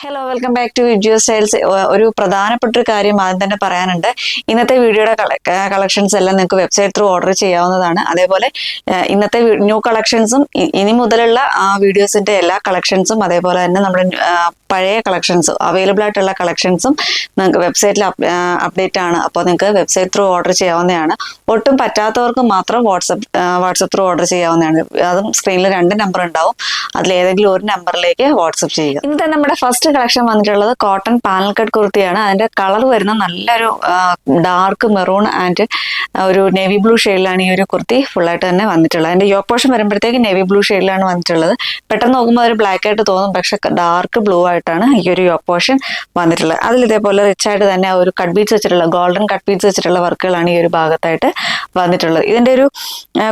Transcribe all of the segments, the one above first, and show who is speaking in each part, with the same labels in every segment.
Speaker 1: Hello welcome back to Vijayo styles. ഒരു പ്രധാനപ്പെട്ട ഒരു കാര്യം ആദ്യം തന്നെ പറയാനുണ്ട്. ഇന്നത്തെ വീഡിയോയുടെ കളക്ഷൻസ് എല്ലാം നിങ്ങൾക്ക് വെബ്സൈറ്റ് ത്രൂ ഓർഡർ ചെയ്യാവുന്നതാണ്. അതേപോലെ ഇന്നത്തെ ന്യൂ കളക്ഷൻസും ഇനി മുതലുള്ള വീഡിയോസിന്റെ എല്ലാ കളക്ഷൻസും അതേപോലെ തന്നെ നമ്മുടെ പഴയ കളക്ഷൻസും അവൈലബിൾ ആയിട്ടുള്ള കളക്ഷൻസും നിങ്ങൾക്ക് വെബ്സൈറ്റിൽ അപ്ഡേറ്റ് ആണ്. അപ്പോൾ നിങ്ങൾക്ക് വെബ്സൈറ്റ് ത്രൂ ഓർഡർ ചെയ്യാവുന്നതാണ്. ഒട്ടും പറ്റാത്തവർക്ക് മാത്രം വാട്സപ്പ് ത്രൂ ഓർഡർ ചെയ്യാവുന്നതാണ്. അതും സ്ക്രീനിൽ 2 നമ്പർ ഉണ്ടാവും. അതിലേതെങ്കിലും ഒരു നമ്പറിലേക്ക് വാട്സപ്പ് ചെയ്യുക. ഇന്നത്തെ നമ്മുടെ ഫസ്റ്റ് കളക്ഷൻ വന്നിട്ടുള്ളത് കോട്ടൺ പാനൽ കട്ട് കുർത്തിയാണ്. അതിന്റെ കളർ വരുന്ന നല്ലൊരു ഡാർക്ക് മെറൂൺ ആൻഡ് ഒരു നേവി ബ്ലൂ ഷെയ്ഡിലാണ് ഈ ഒരു കുർത്തി ഫുള്ളായിട്ട് തന്നെ വന്നിട്ടുള്ളത്. അതിന്റെ യോക്ക് പോർഷൻ വരുമ്പോഴത്തേക്ക് നേവി ബ്ലൂ ഷെയ്ഡിലാണ് വന്നിട്ടുള്ളത്. പെട്ടെന്ന് നോക്കുമ്പോൾ ഒരു ബ്ലാക്ക് ആയിട്ട് തോന്നും, പക്ഷെ ഡാർക്ക് ബ്ലൂ ആയിട്ടാണ് ഈ ഒരു യോക്ക് പോർഷൻ വന്നിട്ടുള്ളത്. അതിൽ ഇതേപോലെ റിച്ച് ആയിട്ട് തന്നെ ഒരു കട്ട് ബീഡ്സ് വെച്ചിട്ടുള്ള ഗോൾഡൻ കട്ട് ബീഡ്സ് വെച്ചിട്ടുള്ള വർക്കുകളാണ് ഈ ഒരു ഭാഗത്തായിട്ട് വന്നിട്ടുള്ളത്. ഇതിന്റെ ഒരു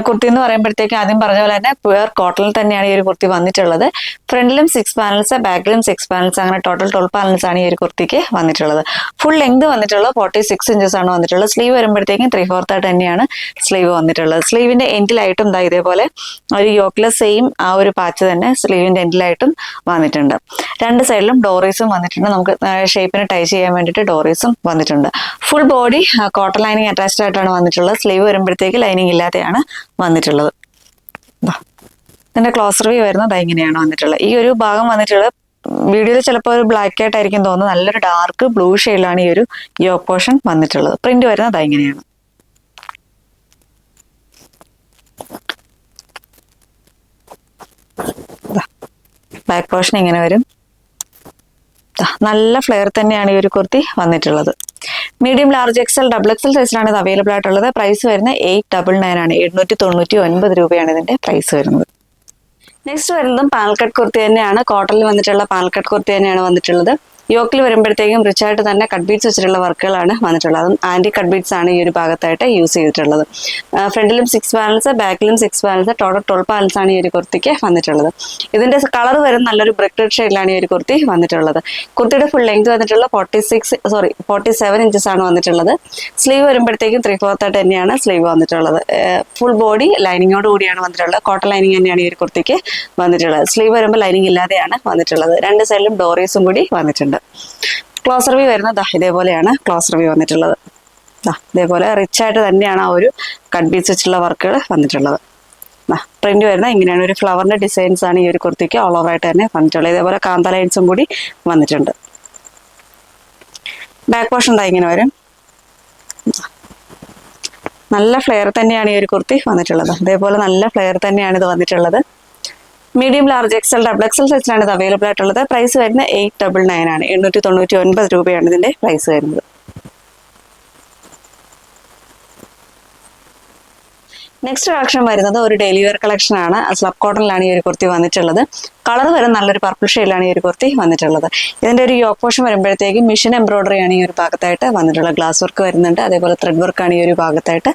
Speaker 1: കുർത്തി എന്ന് പറയുമ്പോഴത്തേക്ക് ആദ്യം പറഞ്ഞ പോലെ തന്നെ പ്യുവർ കോട്ടണിൽ തന്നെയാണ് ഈ ഒരു കുർത്തി വന്നിട്ടുള്ളത്. ഫ്രണ്ടിലും 6 പാനൽസ്, ബാക്കിലും 6 പാനൽസ്, അങ്ങനെ ടോട്ടൽ 12 പാനൽസ് ആണ് ഈ ഒരു കുർത്തിക്ക് വന്നിട്ടുള്ളത്. ഫുൾ ലെങ്ത് വന്നിട്ടുള്ളത് 46 ഇഞ്ചസ് ആണ് വന്നിട്ടുള്ളത്. സ്ലീവ് വരുമ്പോഴത്തേക്കും 3/4 ആയിട്ട് തന്നെയാണ് സ്ലീവ് വന്നിട്ടുള്ളത്. സ്ലീവിന്റെ എൻഡിലായിട്ടും ഇതേപോലെ ഒരു യോക്ക്ലെസ് സെയിം ആ ഒരു പാച്ച് തന്നെ സ്ലീവിന്റെ എൻഡിലായിട്ടും വന്നിട്ടുണ്ട്. 2 സൈഡിലും ഡോറീസും വന്നിട്ടുണ്ട്. നമുക്ക് ഷേപ്പിന് ടൈ ചെയ്യാൻ വേണ്ടിയിട്ട് ഡോറീസും വന്നിട്ടുണ്ട്. Full body cotton lining attached ആയിട്ടാണ് വന്നിട്ടുള്ളത്. സ്ലീവ് വരുമ്പോഴത്തേക്ക് ലൈനിങ് ഇല്ലാതെയാണ് വന്നിട്ടുള്ളത്. ഇതിന്റെ ക്ലോസ് റിവ്യൂ വരുന്നത് ഇങ്ങനെയാണ് വന്നിട്ടുള്ളത്. ഈ ഒരു ഭാഗം വന്നിട്ടുള്ളത് വീഡിയോയിൽ ചിലപ്പോൾ ഒരു ബ്ലാക്ക് ആയിട്ടായിരിക്കും തോന്നുന്നത്. നല്ലൊരു ഡാർക്ക് ബ്ലൂ ഷെയ്ഡിലാണ് ഈ ഒരു യോക്ക് പോർഷൻ വന്നിട്ടുള്ളത്. പ്രിന്റ് വരുന്നത് ഇങ്ങനെയാണ്. ബാക്ക് പോർഷൻ ഇങ്ങനെ വരും. നല്ല ഫ്ലെയർ തന്നെയാണ് ഈ ഒരു കുർത്തി വന്നിട്ടുള്ളത്. Medium, large, XL, double XL സൈസിലാണ് ഇത് അവൈലബിൾ ആയിട്ടുള്ളത്. പ്രൈസ് വരുന്നത് 899 ആണ്. 799 രൂപയാണ് ഇതിന്റെ പ്രൈസ് വരുന്നത്. നെക്സ്റ്റ് വരുന്നതും പാനൽ കട്ട് കുർത്തി തന്നെയാണ്. കോട്ടണിൽ വന്നിട്ടുള്ള പാനൽ കട്ട് കുർത്തി തന്നെയാണ് വന്നിട്ടുള്ളത്. യോക്കിൽ വരുമ്പോഴത്തേക്കും റിച്ച് ആയിട്ട് തന്നെ കട്ട് ബീഡ്സ് വെച്ചിട്ടുള്ള വർക്കുകളാണ് വന്നിട്ടുള്ളത്. അതും ആന്റി കട്ട് ബീഡ്സ് ആണ് ഈ ഒരു ഭാഗത്തായിട്ട് യൂസ് ചെയ്തിട്ടുള്ളത്. ഫ്രണ്ടിലും 6 പാനൽസ്, ബാക്കിലും 6 പാനൽസ്, ടോട്ടൽ 12 പാനൽസ് ആണ് ഈ ഒരു കുർത്തിക്ക് വന്നിട്ടുള്ളത്. ഇതിന്റെ കളർ വരുന്ന നല്ലൊരു ബ്രിക്ക് റെഡ് ഷെയ്ഡിലാണ് ഈ ഒരു കുർത്തി വന്നിട്ടുള്ളത്. കുർത്തിയുടെ ഫുൾ ലെങ്ത് വന്നിട്ടുള്ള 47 ഇഞ്ചസ് ആണ് വന്നിട്ടുള്ളത്. സ്ലീവ് വരുമ്പോഴത്തേക്കും 3/4 ആയിട്ട് തന്നെയാണ് സ്ലീവ് വന്നിട്ടുള്ളത്. ഫുൾ ബോഡി ലൈനിങ്ങോട് കൂടിയാണ് വന്നിട്ടുള്ളത്. കോട്ടൺ ലൈനിങ് തന്നെയാണ് ഈ ഒരു കുർത്തിക്ക് വന്നിട്ടുള്ളത്. സ്ലീവ് വരുമ്പോൾ ലൈനിങ് ഇല്ലാതെയാണ് വന്നിട്ടുള്ളത്. 2 സൈഡിലും ഡോറീസും കൂടി വന്നിട്ടുണ്ട്. ക്ലോസ് റിവ്യൂ വരുന്നത് ഇതേപോലെയാണ് ക്ലോസ് റിവ്യൂ വന്നിട്ടുള്ളത്. ഇതേപോലെ റിച്ച് ആയിട്ട് തന്നെയാണ് ആ ഒരു കട്ട് ബീഡ്സ് വെച്ചുള്ള വർക്കുകൾ വന്നിട്ടുള്ളത്. പ്രിന്റ് വരുന്നത് ഇങ്ങനെയാണ്. ഒരു ഫ്ലവറിന്റെ ഡിസൈൻസ് ആണ് ഈ ഒരു കുർത്തിക്ക് ഓൾ ഓവർ ആയിട്ട് തന്നെ വന്നിട്ടുള്ളത്. ഇതേപോലെ കാന്ത ലൈൻസും കൂടി വന്നിട്ടുണ്ട്. ബാക്ക് പോർഷൻ ഇങ്ങനെ വരും. നല്ല ഫ്ലെയർ തന്നെയാണ് ഈ ഒരു കുർത്തി വന്നിട്ടുള്ളത്. അതേപോലെ നല്ല ഫ്ലെയർ തന്നെയാണ് ഇത് വന്നിട്ടുള്ളത്. Medium, large, XL, double XL സൈസിലാണ് ഇത് അവൈലബിൾ ആയിട്ടുള്ളത്. പ്രൈസ് വരുന്നത് 899 ആണ്. 899 രൂപയാണ് ഇതിന്റെ പ്രൈസ് വരുന്നത്. നെക്സ്റ്റ് കളക്ഷൻ വരുന്നത് ഒരു ഡെയിലി വെയർ കളക്ഷൻ ആണ്. സ്ലബ് കോട്ടണിലാണ് ഈ ഒരു കുർത്തി വന്നിട്ടുള്ളത്. കളർ വരെ നല്ലൊരു പർപ്പിൾ ഷെയ്ഡിലാണ് ഈ ഒരു കുർത്തി വന്നിട്ടുള്ളത്. ഇതിന്റെ ഒരു യോക്ക് പോർഷൻ വരുമ്പോഴത്തേക്കും മിഷൻ എംബ്രോയിഡറി ആണ് ഈ ഒരു ഭാഗത്തായിട്ട് വന്നിട്ടുള്ളത്. ഗ്ലാസ് വർക്ക് വരുന്നുണ്ട്. അതേപോലെ ത്രെഡ് വർക്ക് ആണ് ഈ ഒരു ഭാഗത്തായിട്ട്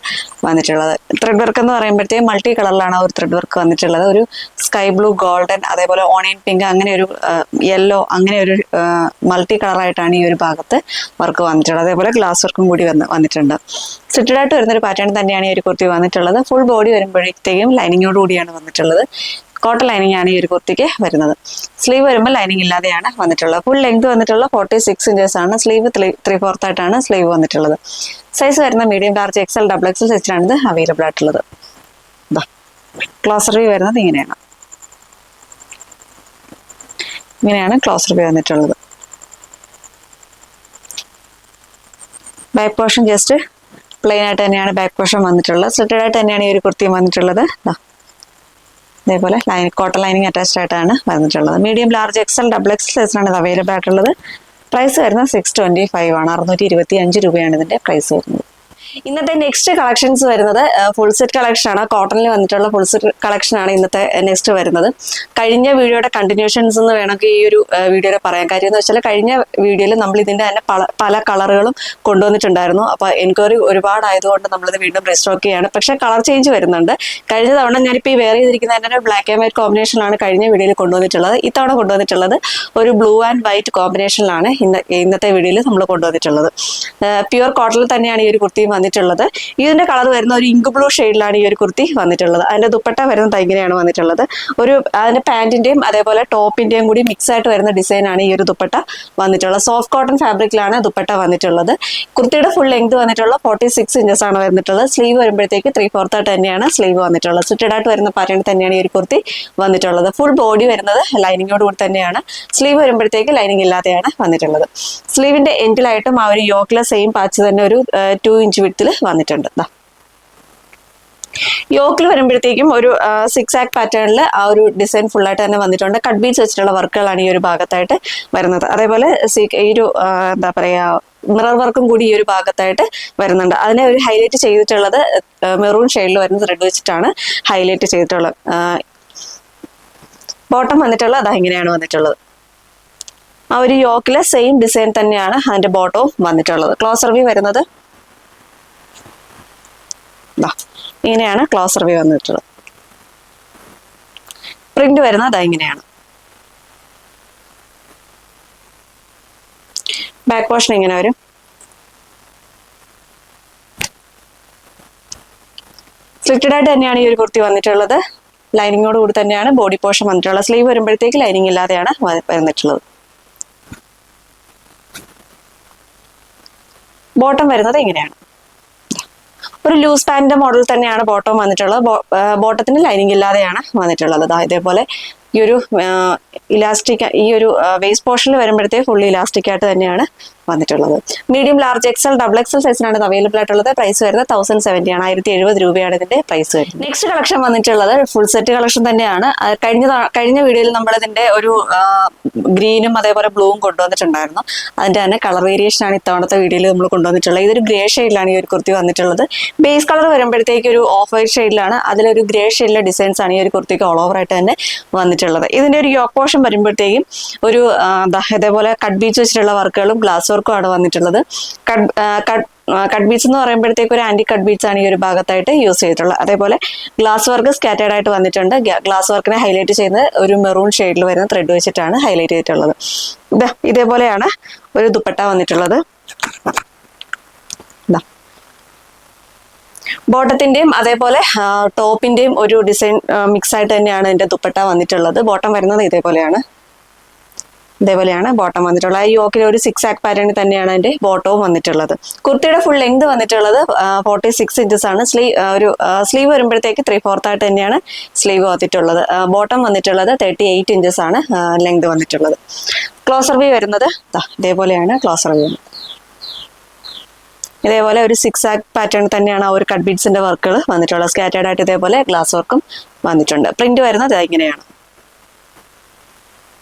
Speaker 1: വന്നിട്ടുള്ളത്. ത്രെഡ് വർക്ക് എന്ന് പറയുമ്പോഴത്തേക്കും മൾട്ടി കളറിലാണ് ആ ഒരു ത്രെഡ് വർക്ക് വന്നിട്ടുള്ളത്. ഒരു സ്കൈ ബ്ലൂ, ഗോൾഡൻ, അതേപോലെ ഓണിയൻ പിങ്ക്, അങ്ങനെ ഒരു യെല്ലോ, അങ്ങനെ ഒരു മൾട്ടി കളറായിട്ടാണ് ഈ ഒരു ഭാഗത്ത് വർക്ക് വന്നിട്ടുള്ളത്. അതേപോലെ ഗ്ലാസ് വർക്കും കൂടി വന്നിട്ടുണ്ട്. സ്റ്റിറ്റഡ് ആയിട്ട് വരുന്നൊരു പാറ്റേൺ തന്നെയാണ് ഈ ഒരു കുർത്തി വന്നിട്ടുള്ളത്. ഫുൾ ബോഡി വരുമ്പോഴത്തേക്കും ലൈനിങ്ങോട് കൂടിയാണ് വന്നിട്ടുള്ളത്. കോട്ടൺ ലൈനിങ് ആണ് ഈ ഒരു കുർത്തിക്ക് വരുന്നത്. സ്ലീവ് വരുമ്പോൾ ലൈനിങ് ഇല്ലാതെയാണ് വന്നിട്ടുള്ളത്. ഫുൾ ലെങ്ത് വന്നിട്ടുള്ള 46 ഇഞ്ചസ് ആണ്. സ്ലീവ് 3/4 ആയിട്ടാണ് സ്ലീവ് വന്നിട്ടുള്ളത്. സൈസ് വരുന്ന medium, large, XL, double XL സൈസിലാണ് ഇത് അവൈലബിൾ ആയിട്ടുള്ളത്. ക്ലോസ് റിവ്യൂ വരുന്നത് ഇങ്ങനെയാണ്. ക്ലോസ് റിവ്യൂ വന്നിട്ടുള്ളത്. ബാക്ക് പോർഷൻ ജസ്റ്റ് പ്ലെയിൻ ആയിട്ട് തന്നെയാണ് ബാക്ക് പോർഷൻ വന്നിട്ടുള്ളത്. സ്ലിറ്റഡ് ആയിട്ട് തന്നെയാണ് ഈ ഒരു കുർത്തി വന്നിട്ടുള്ളത്. ഇതേപോലെ കോട്ടൺ ലൈനിങ് അറ്റാച്ച്ഡ് ആയിട്ടാണ് വന്നിട്ടുള്ളത്. Medium, large, XL, double XL സൈസിലാണ് ഇത് അവൈലബിൾ ആയിട്ടുള്ളത്. പ്രൈസ് വരുന്നത് 625 ആണ്. 625 രൂപയാണ് ഇതിന്റെ പ്രൈസ് വരുന്നത്. ഇന്നത്തെ നെക്സ്റ്റ് കളക്ഷൻസ് വരുന്നത് ഫുൾ സെറ്റ് കളക്ഷൻ ആണ്. കോട്ടണിൽ വന്നിട്ടുള്ള ഫുൾ സെറ്റ് കളക്ഷൻ ആണ് ഇന്നത്തെ നെക്സ്റ്റ് വരുന്നത്. കഴിഞ്ഞ വീഡിയോയുടെ കണ്ടിന്യൂഷൻസ് എന്ന് വേണമെങ്കിൽ ഈ ഒരു വീഡിയോയിൽ പറയാൻ. കാര്യം എന്ന് വെച്ചാൽ കഴിഞ്ഞ വീഡിയോയിൽ നമ്മൾ ഇതിന്റെ തന്നെ പല കളറുകളും കൊണ്ടുവന്നിട്ടുണ്ടായിരുന്നു. അപ്പോൾ എൻക്വയറി ഒരുപാടായതുകൊണ്ട് നമ്മളിത് വീണ്ടും റീസ്റ്റോക്ക് ചെയ്യാണ്. പക്ഷേ കളർ ചേഞ്ച് വരുന്നുണ്ട്. കഴിഞ്ഞ തവണ ഞാനിപ്പോൾ ഈ വെയർ ചെയ്തിരിക്കുന്ന തന്നെ ബ്ലാക്ക് ആൻഡ് വൈറ്റ് കോമ്പിനേഷനിലാണ് കഴിഞ്ഞ വീഡിയോയിൽ കൊണ്ടുവന്നിട്ടുള്ളത്. ഇത്തവണ കൊണ്ടുവന്നിട്ടുള്ളത് ഒരു ബ്ലൂ ആൻഡ് വൈറ്റ് കോമ്പിനേഷനിലാണ് ഇന്നത്തെ വീഡിയോയിൽ നമ്മൾ കൊണ്ടുവന്നിട്ടുള്ളത്. പ്യുവർ കോട്ടണിൽ തന്നെയാണ് ഈ ഒരു കുർത്തിയും വന്നിട്ടുള്ളത്. ഇതിന്റെ കളർ വരുന്ന ഒരു ഇങ്ക് ബ്ലൂ ഷെയ്ഡിലാണ് ഈ ഒരു കുർത്തി വന്നിട്ടുള്ളത്. അതിന്റെ ദുപ്പട്ട വരുന്നത് ഇങ്ങനെയാണ് വന്നിട്ടുള്ളത്. അതിന്റെ പാന്റിന്റെയും അതേപോലെ ടോപ്പിന്റെയും കൂടി മിക്സ് ആയിട്ട് വരുന്ന ഡിസൈൻ ആണ് ഈ ഒരു ദുപ്പട്ട വന്നിട്ടുള്ളത്. സോഫ്റ്റ് കോട്ടൺ ഫാബ്രിക്കിലാണ് ദുപ്പട്ട വന്നിട്ടുള്ളത്. കുർത്തിയുടെ ഫുൾ ലെങ്ത് വന്നിട്ടുള്ള 46 ഇഞ്ചസ് ആണ് വന്നിട്ടുള്ളത്. സ്ലീവ് വരുമ്പോഴത്തേക്ക് 3/4 ആയിട്ട് തന്നെയാണ് സ്ലീവ് വന്നിട്ടുള്ളത്. സ്ലിറ്റഡ് ആയിട്ട് വരുന്ന പാറ്റേൺ തന്നെയാണ് ഈ ഒരു കുർത്തി വന്നിട്ടുള്ളത്. ഫുൾ ബോഡി വരുന്നത് ലൈനിങ്ങോട് കൂടി തന്നെയാണ്. സ്ലീവ് വരുമ്പോഴത്തേക്ക് ലൈനിങ് ഇല്ലാതെയാണ് വന്നിട്ടുള്ളത്. സ്ലീവിന്റെ എൻഡിലായിട്ടും ആ ഒരു യോക്കിലെ സെയിം പാച്ച് തന്നെ ഒരു 2 ഇഞ്ച് വിഡ്ത്തിൽ വന്നിട്ടുണ്ട്. യോക്കിൽ വരുമ്പോഴത്തേക്കും ഒരു 6 ആക്ക് പാറ്റേണിൽ ആ ഒരു ഡിസൈൻ ഫുൾ ആയിട്ട് തന്നെ വന്നിട്ടുണ്ട്. കട്ട് ബീഡ്സ് വെച്ചിട്ടുള്ള വർക്കുകളാണ് ഈ ഒരു ഭാഗത്തായിട്ട് വരുന്നത്. അതേപോലെ ഈ ഒരു എന്താ പറയാ മിറർ വർക്കും കൂടി ഈ ഒരു ഭാഗത്തായിട്ട് വരുന്നുണ്ട്. അതിനെ ഒരു ഹൈലൈറ്റ് ചെയ്തിട്ടുള്ളത് മെറൂൺ ഷെയ്ഡിൽ വരുന്ന ത്രെഡ് വെച്ചിട്ടാണ് ഹൈലൈറ്റ് ചെയ്തിട്ടുള്ളത്. ബോട്ടം വന്നിട്ടുള്ളത് അതാ ഇങ്ങനെയാണ് വന്നിട്ടുള്ളത്. ആ ഒരു യോക്കിലെ സെയിം ഡിസൈൻ തന്നെയാണ് അതിന്റെ ബോട്ടവും വന്നിട്ടുള്ളത്. ക്ലോസർ വ്യൂ വരുന്നത് ഇങ്ങനെയാണ് ക്ലോസർ വ്യൂ വന്നിട്ടുള്ളത്. പ്രിന്റ് വരുന്നത് അതാ ഇങ്ങനെയാണ്. ബാക്ക് പോർഷൻ ഇങ്ങനെ വരും. സ്ലിറ്റഡ് ആയിട്ട് തന്നെയാണ് ഈ ഒരു കുർത്തി വന്നിട്ടുള്ളത്. ലൈനിങ്ങോട് കൂടി തന്നെയാണ് ബോഡി പോർഷൻ വന്നിട്ടുള്ളത്. സ്ലീവ് വരുമ്പോഴത്തേക്ക് ലൈനിങ് ഇല്ലാതെയാണ് വന്നിട്ടുള്ളത്. ബോട്ടം വരുന്നത് ഇങ്ങനെയാണ്. ഒരു ലൂസ് പാന്റിന്റെ മോഡൽ തന്നെയാണ് ബോട്ടം വന്നിട്ടുള്ളത്. ബോട്ടത്തിന് ലൈനിങ് ഇല്ലാതെയാണ് വന്നിട്ടുള്ളത്. ഇതേപോലെ ഈ ഒരു ഇലാസ്റ്റിക് ഈ ഒരു വേസ്റ്റ് പോർഷനിൽ വരുമ്പോഴത്തേക്ക് ഫുള്ളി ഇലാസ്റ്റിക് ആയിട്ട് തന്നെയാണ് വന്നിട്ടുള്ളത്. Medium large XL double XL സൈസിനാണ് ഇത് അവൈലബിൾ ആയിട്ടുള്ളത്. പ്രൈസ് വരുന്നത് 1070 ആണ്. 1070 രൂപയാണ് ഇതിന്റെ പ്രൈസ് വരുന്നത്. നെക്സ്റ്റ് കളക്ഷൻ വന്നിട്ടുള്ളത് ഫുൾ സെറ്റ് കളക്ഷൻ തന്നെയാണ്. കഴിഞ്ഞ വീഡിയോയിൽ നമ്മൾ ഇതിന്റെ ഒരു ഗ്രീനും അതേപോലെ ബ്ലൂവും കൊണ്ടുവന്നിട്ടുണ്ടായിരുന്നു. അതിന്റെ തന്നെ കളർ വേരിയേഷൻ ആണ് ഇത്തവണത്തെ വീഡിയോയിൽ നമ്മൾ കൊണ്ടുവന്നിട്ടുള്ളത്. ഇതൊരു ഗ്രേ ഷെയ്ഡിലാണ് ഈ ഒരു കുർത്തി വന്നിട്ടുള്ളത്. ബേസ് കളർ വരുമ്പോഴത്തേക്ക് ഒരു ഓഫ് വൈറ്റ് ഷെയ്ഡിലാണ്. അതിലൊരു ഗ്രേ ഷെയ്ഡിലെ ഡിസൈൻസ് ആണ് ഈ ഒരു കുർത്തിക്ക് ഓൾ ഓവർ ആയിട്ട് തന്നെ വന്നിട്ടുള്ളത്. ഇതിന്റെ ഒരു യോക്ക് പോർഷൻ വരുമ്പോഴത്തേക്കും ഒരു ഇതേപോലെ കട്ട് ബീച്ച് വെച്ചിട്ടുള്ള വർക്കുകളും ഗ്ലാസ് വർക്കും ആണ് വന്നിട്ടുള്ളത്. കട്ട് ബീച്ച് എന്ന് പറയുമ്പോഴത്തേക്ക് ഒരു ആന്റി കട്ട് ബീച്ച് ആണ് ഈ ഒരു ഭാഗത്തായിട്ട് യൂസ് ചെയ്തിട്ടുള്ളത്. അതേപോലെ ഗ്ലാസ് വർക്ക് സ്കാറ്റേർഡ് ആയിട്ട് വന്നിട്ടുണ്ട്. ഗ്ലാസ് വർക്കിനെ ഹൈലൈറ്റ് ചെയ്യുന്നത് ഒരു മെറൂൺ ഷെയ്ഡിൽ വരുന്ന ത്രെഡ് വെച്ചിട്ടാണ് ഹൈലൈറ്റ് ചെയ്തിട്ടുള്ളത്. ഇതേപോലെയാണ് ഒരു ദുപ്പട്ട വന്നിട്ടുള്ളത്. ബോട്ടത്തിന്റെയും അതേപോലെ ടോപ്പിന്റെയും ഒരു ഡിസൈൻ മിക്സ് ആയിട്ട് തന്നെയാണ് ഇതിന്റെ ദുപ്പട്ട വന്നിട്ടുള്ളത്. ബോട്ടം വരുന്നത് ഇതേപോലെയാണ് ബോട്ടം വന്നിട്ടുള്ളത്. ഈ യോക്കിൽ ഒരു 6 ആക്ക് പാറ്റേണിൽ തന്നെയാണ് അതിന്റെ ബോട്ടവും വന്നിട്ടുള്ളത്. കുർത്തിയുടെ ഫുൾ ലെങ്ത് വന്നിട്ടുള്ളത് 46 ഇഞ്ചസ് ആണ്. സ്ലീവ് വരുമ്പോഴത്തേക്ക് 3/4 ആയിട്ട് തന്നെയാണ് സ്ലീവ് വന്നിട്ടുള്ളത്. ബോട്ടം വന്നിട്ടുള്ളത് 38 ഇഞ്ചസ് ആണ് ലെങ്ത് വന്നിട്ടുള്ളത്. ക്ലോസർ വ്യൂ വരുന്നത് ഇതേപോലെയാണ് ക്ലോസർ വ്യൂ. ഇതേപോലെ ഒരു 6 ആക്ക് പാറ്റേൺ തന്നെയാണ് ആ ഒരു കട്ട് ബീഡ്സിന്റെ വർക്കുകൾ വന്നിട്ടുള്ളത്. സ്കാറ്റേർഡ് ആയിട്ട് ഇതേപോലെ ഗ്ലാസ് വർക്കും വന്നിട്ടുണ്ട്. പ്രിന്റ് വരുന്നത് ഇങ്ങനെയാണ്.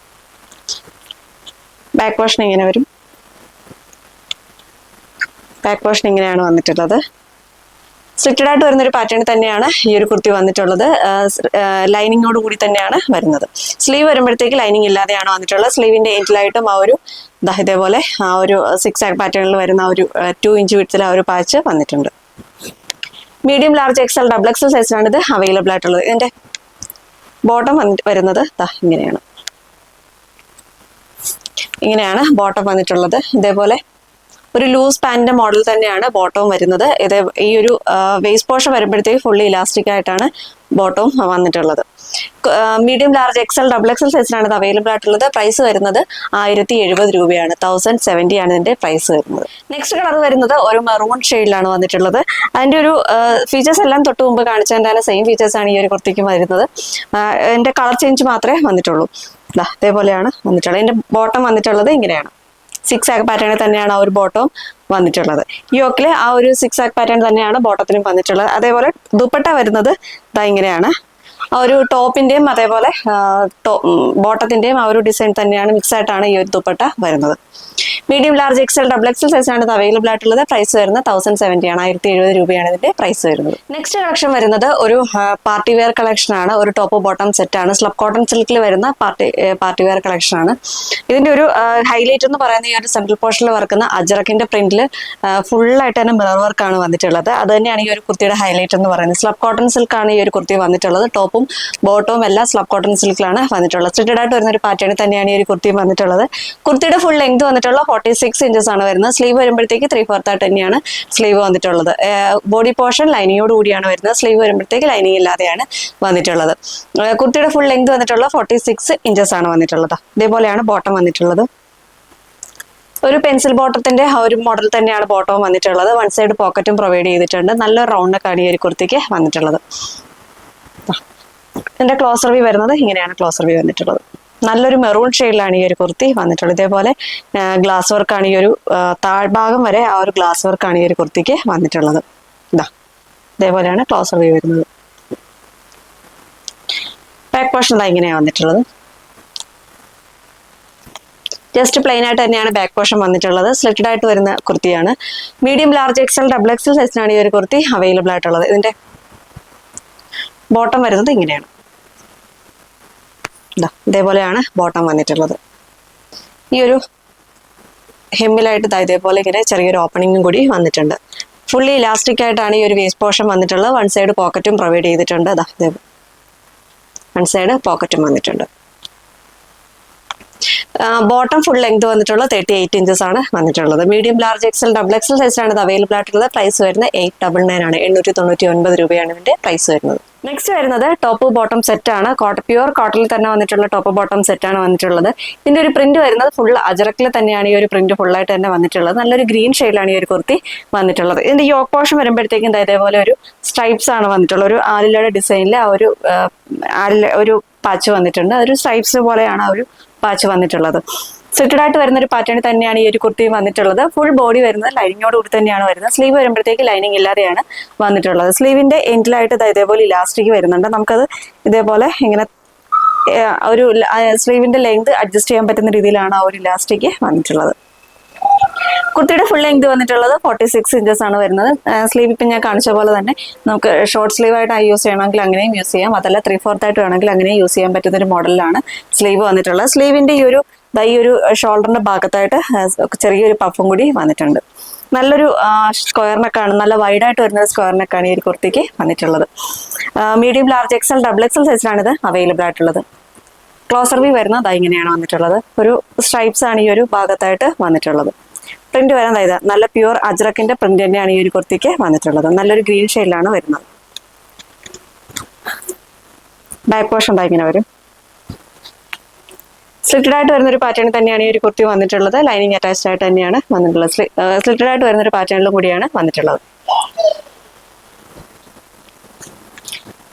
Speaker 1: ബാക്ക് പോർഷൻ ഇങ്ങനെ വരും. ബാക്ക് പോർഷൻ ഇങ്ങനെയാണ് വന്നിട്ടുള്ളത്. സ്ലിറ്റഡ് ആയിട്ട് വരുന്ന ഒരു പാറ്റേൺ തന്നെയാണ് ഈ ഒരു കുർത്തി വന്നിട്ടുള്ളത്. ലൈനിങ്ങോട് കൂടി തന്നെയാണ് വരുന്നത്. സ്ലീവ് വരുമ്പോഴത്തേക്ക് ലൈനിങ് ഇല്ലാതെയാണ് വന്നിട്ടുള്ളത്. സ്ലീവിന്റെ എൻഡിലായിട്ടും ആ ഒരു ഇതേപോലെ ആ ഒരു 6 ആക്ക് പാറ്റേണിൽ വരുന്ന ഒരു 2 ഇഞ്ച് വിഡ്ത്തിൽ ആ ഒരു പാച്ച് വന്നിട്ടുണ്ട്. Medium large XL double XL സൈസിലാണ് ഇത് അവൈലബിൾ ആയിട്ടുള്ളത്. ഇതിന്റെ ബോട്ടം വരുന്നത് ഇങ്ങനെയാണ് ബോട്ടം വന്നിട്ടുള്ളത്. ഇതേപോലെ ഒരു ലൂസ് പാന്റിന്റെ മോഡൽ തന്നെയാണ് ബോട്ടവും വരുന്നത്. ഈ ഒരു വേസ്റ്റ് പോർഷൻ വരുമ്പോഴത്തേക്ക് ഫുള്ളി ഇലാസ്റ്റിക് ആയിട്ടാണ് ബോട്ടവും വന്നിട്ടുള്ളത്. Medium large XL double XL സൈസിലാണ് ഇത് അവൈലബിൾ ആയിട്ടുള്ളത്. പ്രൈസ് വരുന്നത് 1070 രൂപയാണ്. 1070 ആണ് ഇതിന്റെ പ്രൈസ് വരുന്നത്. നെക്സ്റ്റ് കളർ വരുന്നത് ഒരു മെറൂൺ ഷെയ്ഡിലാണ് വന്നിട്ടുള്ളത്. അതിന്റെ ഒരു ഫീച്ചേഴ്സ് എല്ലാം തൊട്ട് മുമ്പ് കാണിച്ചതിന്റെ സെയിം ഫീച്ചേഴ്സ് ആണ് ഈ ഒരു കുർത്തിക്ക് വരുന്നത്. ഇതിന്റെ കളർ ചേഞ്ച് മാത്രമേ വന്നിട്ടുള്ളൂ. ഇതേപോലെയാണ് വന്നിട്ടുള്ളത്. ഇതിന്റെ ബോട്ടം വന്നിട്ടുള്ളത് ഇങ്ങനെയാണ്. 6 ആക്ക് പാറ്റേണിൽ തന്നെയാണ് ആ ഒരു ബോട്ടവും വന്നിട്ടുള്ളത്. യോക്കിലെ ആ ഒരു 6 ആക്ക് പാറ്റേൺ തന്നെയാണ് ബോട്ടത്തിനും വന്നിട്ടുള്ളത്. അതേപോലെ ദുപ്പട്ട വരുന്നത് ഇങ്ങനെയാണ്. ആ ഒരു ടോപ്പിന്റെയും അതേപോലെ ബോട്ടത്തിന്റെയും ആ ഒരു ഡിസൈൻ തന്നെയാണ് മിക്സ് ആയിട്ടാണ് ഈ ഒരു ദുപ്പട്ട വരുന്നത്. Medium large XL double XL സൈസാണ് ഇത് അവൈലബിൾ ആയിട്ടുള്ളത്. പ്രൈസ് വരുന്നത് 1070 ആണ്. 1070 രൂപയാണ് ഇതിന്റെ പ്രൈസ് വരുന്നത്. നെക്സ്റ്റ് കളക്ഷൻ വരുന്നത് ഒരു പാർട്ടി വെയർ കളക്ഷൻ ആണ്. ഒരു ടോപ്പ് ബോട്ടം സെറ്റ് ആണ്. സ്ലബ് കോട്ടൺ സിൽക്കിൽ വരുന്ന പാർട്ടി വെയർ കളക്ഷൻ ആണ്. ഇതിന്റെ ഒരു ഹൈലൈറ്റ് എന്ന് പറയുന്ന ഈ ഒരു സെൻട്രൽ പോർഷനിൽ വർക്കുന്ന അജറക്കിന്റെ പ്രിന്റിൽ ഫുള്ളായിട്ട് തന്നെ മിറർ വർക്കാണ് വന്നിട്ടുള്ളത്. അത് തന്നെയാണ് ഈ ഒരു കുർത്തിയുടെ ഹൈലൈറ്റ് എന്ന് പറയുന്നത്. സ്ലബ് കോട്ടൺ സിൽക്ക് ആണ് ഈ ഒരു കുർത്തി വന്നിട്ടുള്ളത്. ടോപ്പും ടോപ്പും ബോട്ടവും എല്ലാം സ്ലബ് കോട്ടൺ സിൽക്കിലാണ് വന്നിട്ടുള്ളത്. സ്റ്റിറ്റഡ് ആയിട്ട് വരുന്ന ഒരു പാറ്റേണിൽ തന്നെയാണ് ഈ ഒരു കുർത്തിയും വന്നിട്ടുള്ളത്. കുർത്തിയുടെ ഫുൾ ലെങ്ത് വന്നിട്ടുള്ള 46 ഇഞ്ചസ് ആണ് വരുന്നത്. സ്ലീവ് വരുമ്പോഴത്തേക്ക് 3/4 ആയിട്ട് തന്നെയാണ് സ്ലീവ് വന്നിട്ടുള്ളത്. ബോഡി പോർഷൻ ലൈനിങ്ങോട് കൂടിയാണ് വരുന്നത്. സ്ലീവ് വരുമ്പോഴത്തേക്ക് ലൈനിങ് ഇല്ലാതെയാണ് വന്നിട്ടുള്ളത്. കുർത്തിയുടെ ഫുൾ ലെങ്ത് വന്നിട്ടുള്ള 46 ഇഞ്ചസ് ആണ് വന്നിട്ടുള്ളത്. ഇതേപോലെയാണ് ബോട്ടം വന്നിട്ടുള്ളത്. ഒരു പെൻസിൽ ബോട്ടത്തിന്റെ ആ ഒരു മോഡൽ തന്നെയാണ് ബോട്ടവും വന്നിട്ടുള്ളത്. വൺ സൈഡ് പോക്കറ്റും പ്രൊവൈഡ് ചെയ്തിട്ടുണ്ട്. നല്ലൊരു റൗണ്ട് നെക്കാണ് ഈ ഒരു കുർത്തിക്ക് വന്നിട്ടുള്ളത്. ഇതിന്റെ ക്ലോസർ വ്യൂ വരുന്നത് ഇങ്ങനെയാണ് ക്ലോസർ വ്യൂ വന്നിട്ടുള്ളത്. നല്ലൊരു മെറൂൺ ഷെയ്ഡിലാണ് ഈ ഒരു കുർത്തി വന്നിട്ടുള്ളത്. ഇതേപോലെ ഗ്ലാസ് വർക്കാണ് ഈ ഒരു താഴ്ഭാഗം വരെ ആ ഒരു ഗ്ലാസ് വർക്കാണ് ഈ ഒരു കുർത്തിക്ക് വന്നിട്ടുള്ളത്. ഇതേപോലെയാണ് ക്ലോസർ വ്യൂ വരുന്നത്. ബാക്ക് പോർഷൻ ഇങ്ങനെയാണ് വന്നിട്ടുള്ളത്. ജസ്റ്റ് പ്ലെയിൻ ആയിട്ട് തന്നെയാണ് ബാക്ക് പോർഷൻ വന്നിട്ടുള്ളത്. സ്ലിറ്റഡ് ആയിട്ട് വരുന്ന കുർത്തിയാണ്. Medium, large, XL, double XL സൈസിനാണ് ഈ ഒരു കുർത്തി അവൈലബിൾ ആയിട്ടുള്ളത്. ഇതിന്റെ ബോട്ടം വരുന്നത് ഇങ്ങനെയാണ്. ഇതേപോലെയാണ് ബോട്ടം വന്നിട്ടുള്ളത്. ഈ ഒരു ഹെമ്മിലായിട്ട് ഇതേപോലെ ഇങ്ങനെ ചെറിയൊരു ഓപ്പണിങ്ങും കൂടി വന്നിട്ടുണ്ട്. ഫുള്ളി ഇലാസ്റ്റിക് ആയിട്ടാണ് ഈ ഒരു വേസ്റ്റ് പോർഷൻ വന്നിട്ടുള്ളത്. വൺ സൈഡ് പോക്കറ്റും പ്രൊവൈഡ് ചെയ്തിട്ടുണ്ട്. വൺ സൈഡ് പോക്കറ്റും വന്നിട്ടുണ്ട്. ബോട്ടം ഫുൾ ലെങ്ത് വന്നിട്ടുള്ള 38 ഇഞ്ചസ് ആണ് വന്നിട്ടുള്ളത്. Medium, large, XL, double XL സൈസിലാണ് ഇത് അവൈലബിൾ ആയിട്ടുള്ളത്. പ്രൈസ് വരുന്നത് 899 ആണ്. 899 രൂപയാണ് ഇതിന്റെ പ്രൈസ് വരുന്നത്. നെക്സ്റ്റ് വരുന്നത് ടോപ്പ് ബോട്ടം സെറ്റ് ആണ്. പ്യുവർ കോട്ടണിൽ തന്നെ വന്നിട്ടുള്ള ടോപ്പ് ബോട്ടം സെറ്റ് ആണ് വന്നിട്ടുള്ളത്. ഇതിന്റെ ഒരു പ്രിന്റ് വരുന്നത് ഫുൾ അജറക്കിൽ തന്നെയാണ് ഈ ഒരു പ്രിന്റ് ഫുള്ളായിട്ട് തന്നെ വന്നിട്ടുള്ളത്. നല്ലൊരു ഗ്രീൻ ഷെയ്ഡിലാണ് ഈ ഒരു കുർത്തി വന്നിട്ടുള്ളത്. ഇതിന്റെ യോക്ക് പോർഷൻ വരുമ്പോഴത്തേക്കും ഇതേപോലെ ഒരു സ്ട്രൈപ്സ് ആണ് വന്നിട്ടുള്ളത്. ഒരു ആലിലയുടെ ഡിസൈനിൽ ആ ഒരു പാച്ച് വന്നിട്ടുണ്ട്. ഒരു സ്ട്രൈപ്സ് പോലെയാണ് ആ ഒരു പാച്ച് വന്നിട്ടുള്ളത്. സ്ലിറ്റഡ് ആയിട്ട് വരുന്ന ഒരു പാറ്റേണിൽ തന്നെയാണ് ഈ ഒരു കുർത്തി വന്നിട്ടുള്ളത്. ഫുൾ ബോഡി വരുന്നത് ലൈനിങ്ങോട് കൂടി തന്നെയാണ് വരുന്നത്. സ്ലീവ് വരുമ്പോഴത്തേക്ക് ലൈനിങ് ഇല്ലാതെയാണ് വന്നിട്ടുള്ളത്. സ്ലീവിന്റെ എൻഡിലായിട്ട് ഇതേപോലെ ഇലാസ്റ്റിക് വരുന്നുണ്ട്. നമുക്കത് ഇതേപോലെ ഇങ്ങനെ ഒരു സ്ലീവിന്റെ ലെങ്ത് അഡ്ജസ്റ്റ് ചെയ്യാൻ പറ്റുന്ന രീതിയിലാണ് ആ ഒരു ഇലാസ്റ്റിക് വന്നിട്ടുള്ളത്. കുർത്തിയുടെ ഫുൾ ലെങ്ത് വന്നിട്ടുള്ളത് 46 ഇഞ്ചസ് ആണ് വരുന്നത്. സ്ലീവ് ഇപ്പം ഞാൻ കാണിച്ച പോലെ തന്നെ നമുക്ക് ഷോർട്ട് സ്ലീവ് ആയിട്ട് യൂസ് ചെയ്യണമെങ്കിൽ അങ്ങനെയും യൂസ് ചെയ്യാം. അതല്ല 3/4 ആയിട്ട് വേണമെങ്കിൽ അങ്ങനെയും യൂസ് ചെയ്യാൻ പറ്റുന്ന ഒരു മോഡലിലാണ് സ്ലീവ് വന്നിട്ടുള്ളത്. സ്ലീവിന്റെ ഈ ഒരു ഷോൾഡറിന്റെ ഭാഗത്തായിട്ട് ചെറിയൊരു പഫും കൂടി വന്നിട്ടുണ്ട്. നല്ലൊരു സ്ക്വയർ നെക്കാണ്, നല്ല വൈഡായിട്ട് വരുന്ന സ്ക്വയർ നെക്കാണ് ഈ ഒരു കുർത്തിക്ക് വന്നിട്ടുള്ളത്. Medium, large, XL, double XL സൈസിലാണ് ഇത് അവൈലബിൾ ആയിട്ടുള്ളത്. ക്ലോസർ വ്യൂ വരുന്നത് ഇങ്ങനെയാണ് വന്നിട്ടുള്ളത്. ഒരു സ്ട്രൈപ്സ് ആണ് ഈ ഒരു ഭാഗത്തായിട്ട് വന്നിട്ടുള്ളത്. പ്രിന്റ് വരാൻ നല്ല പ്യുവർ അജ്രക്കിന്റെ പ്രിന്റ് തന്നെയാണ് ഈ ഒരു കുർത്തിക്ക് വന്നിട്ടുള്ളത്. നല്ലൊരു ഗ്രീൻ ഷെയ്ഡിലാണ് വരുന്നത്. ബാക്ക് പോർഷൻ ഇങ്ങനെ വരും. സ്ലിറ്റഡ് ആയിട്ട് വരുന്ന ഒരു പാറ്റേണിൽ തന്നെയാണ് ഈ ഒരു കുർത്തി വന്നിട്ടുള്ളത്. ലൈനിങ് അറ്റാച്ച്ഡ് ആയിട്ട് തന്നെയാണ് വന്നിട്ടുള്ളത്. സ്ലിറ്റഡ് ആയിട്ട് വരുന്ന ഒരു പാറ്റേണിലും കൂടിയാണ് വന്നിട്ടുള്ളത്.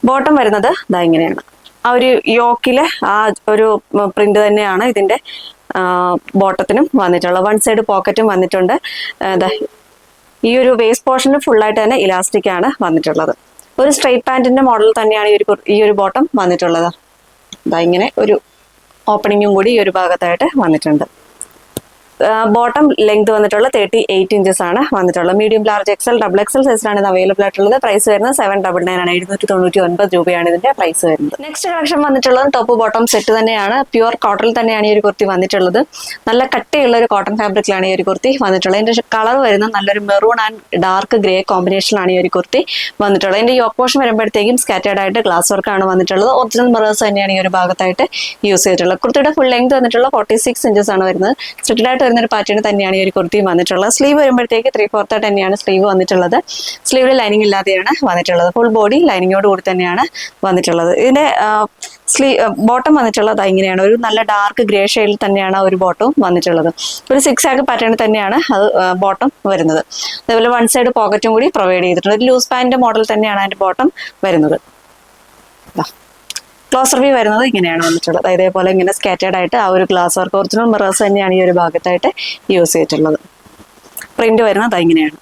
Speaker 1: ബോട്ടം വരുന്നത് ഇങ്ങനെയാണ്. ആ ഒരു യോക്കിലെ ആ ഒരു പ്രിന്റ് തന്നെയാണ് ഇതിന്റെ ബോട്ടത്തിനും വന്നിട്ടുള്ളത്. വൺ സൈഡ് പോക്കറ്റും വന്നിട്ടുണ്ട്. ഈ ഒരു വേസ്റ്റ് പോർഷന് ഫുള്ളായിട്ട് തന്നെ ഇലാസ്റ്റിക് ആണ് വന്നിട്ടുള്ളത്. ഒരു സ്ട്രെയിറ്റ് പാന്റിന്റെ മോഡൽ തന്നെയാണ് ഈ ഒരു ബോട്ടം വന്നിട്ടുള്ളത്. ഇങ്ങനെ ഒരു ഓപ്പണിങ്ങും കൂടി ഈ ഒരു ഭാഗത്തായിട്ട് വന്നിട്ടുണ്ട്. ബോട്ടം ലെങ്ത് വന്നിട്ടുള്ള 38 ഇഞ്ചസ് ആണ് വന്നിട്ടുള്ളത്. Medium, large, XL, double XL സൈസിലാണ് ഇത് അവൈലബിൾ ആയിട്ടുള്ളത്. പ്രൈസ് വരുന്നത് 799 ആണ്. 799 രൂപയാണ് ഇതിന്റെ പ്രൈസ് വരുന്നത്. നെക്സ്റ്റ് കളക്ഷൻ വന്നിട്ടുള്ളത് ടോപ്പ് ബോട്ടം സെറ്റ് തന്നെയാണ്. പ്യുവർ കോട്ടണിൽ തന്നെയാണ് ഈ ഒരു കുർത്തി വന്നിട്ടുള്ളത്. നല്ല കട്ടിയുള്ള ഒരു കോട്ടൺ ഫാബ്രിക്കിലാണ് ഈ ഒരു കുർത്തി വന്നിട്ടുള്ളത്. ഇതിന്റെ കളർ വരുന്നത് നല്ലൊരു മെറൂൺ ആൻഡ് ഡാർക്ക് ഗ്രേ കോമ്പിനേഷനിലാണ് ഈ ഒരു കുർത്തി വന്നിട്ടുള്ളത്. ഇതിന്റെ യോക്ക് പോർഷൻ വരുമ്പോഴത്തേക്കും സ്കാറ്റേർഡ് ആയിട്ട് ഗ്ലാസ് വർക്കാണ് വന്നിട്ടുള്ളത്. ഒറിജിനൽ മിറേഴ്സ് തന്നെയാണ് ഈ ഒരു ഭാഗത്തായിട്ട് യൂസ് ചെയ്തിട്ടുള്ളത്. കുർത്തിയുടെ ഫുൾ ലെങ്ത് വന്നിട്ടുള്ള 46 ഇഞ്ചസ് ആണ് വരുന്നത്. സ്ട്രിക്റ്റ് ആയിട്ട് വരുന്ന ഒരു പാറ്റേൺ തന്നെയാണ് ഈ ഒരു കുർത്തി വന്നിട്ടുള്ളത്. സ്ലീവ് വരുമ്പോഴത്തേക്ക് 3/4 ആയിട്ട് തന്നെയാണ് സ്ലീവ് വന്നിട്ടുള്ളത്. സ്ലീവിൽ ലൈനിങ് ഇല്ലാതെയാണ് വന്നിട്ടുള്ളത്. ഫുൾ ബോഡി ലൈനിങ്ങോട് കൂടി തന്നെയാണ് വന്നിട്ടുള്ളത്. ഇതിന്റെ ബോട്ടം വന്നിട്ടുള്ളത് ഇങ്ങനെയാണ്. ഒരു നല്ല ഡാർക്ക് ഗ്രേ ഷെയ്ഡിൽ തന്നെയാണ് ആ ഒരു ബോട്ടവും വന്നിട്ടുള്ളത്. ഒരു 6 ആഗ് പാറ്റേണിൽ തന്നെയാണ് അത് ബോട്ടം വരുന്നത്. അതേപോലെ വൺ സൈഡ് പോക്കറ്റും കൂടി പ്രൊവൈഡ് ചെയ്തിട്ടുണ്ട്. ഒരു ലൂസ് പാന്റ് മോഡൽ തന്നെയാണ് അതിന്റെ ബോട്ടം വരുന്നത്. ക്ലോസർ വ്യൂ വരുന്നത് ഇങ്ങനെയാണ് വന്നിട്ടുള്ളത്. ഇതേപോലെ ഇങ്ങനെ സ്കാറ്റേർഡ് ആയിട്ട് ആ ഒരു ഗ്ലാസ് വർക്ക് ഒറിജിനൽ മിറേഴ്സ് തന്നെയാണ് ഈ ഒരു ഭാഗത്തായിട്ട് യൂസ് ചെയ്തിട്ടുള്ളത്. പ്രിന്റ് വരുന്നത് ഇങ്ങനെയാണ്.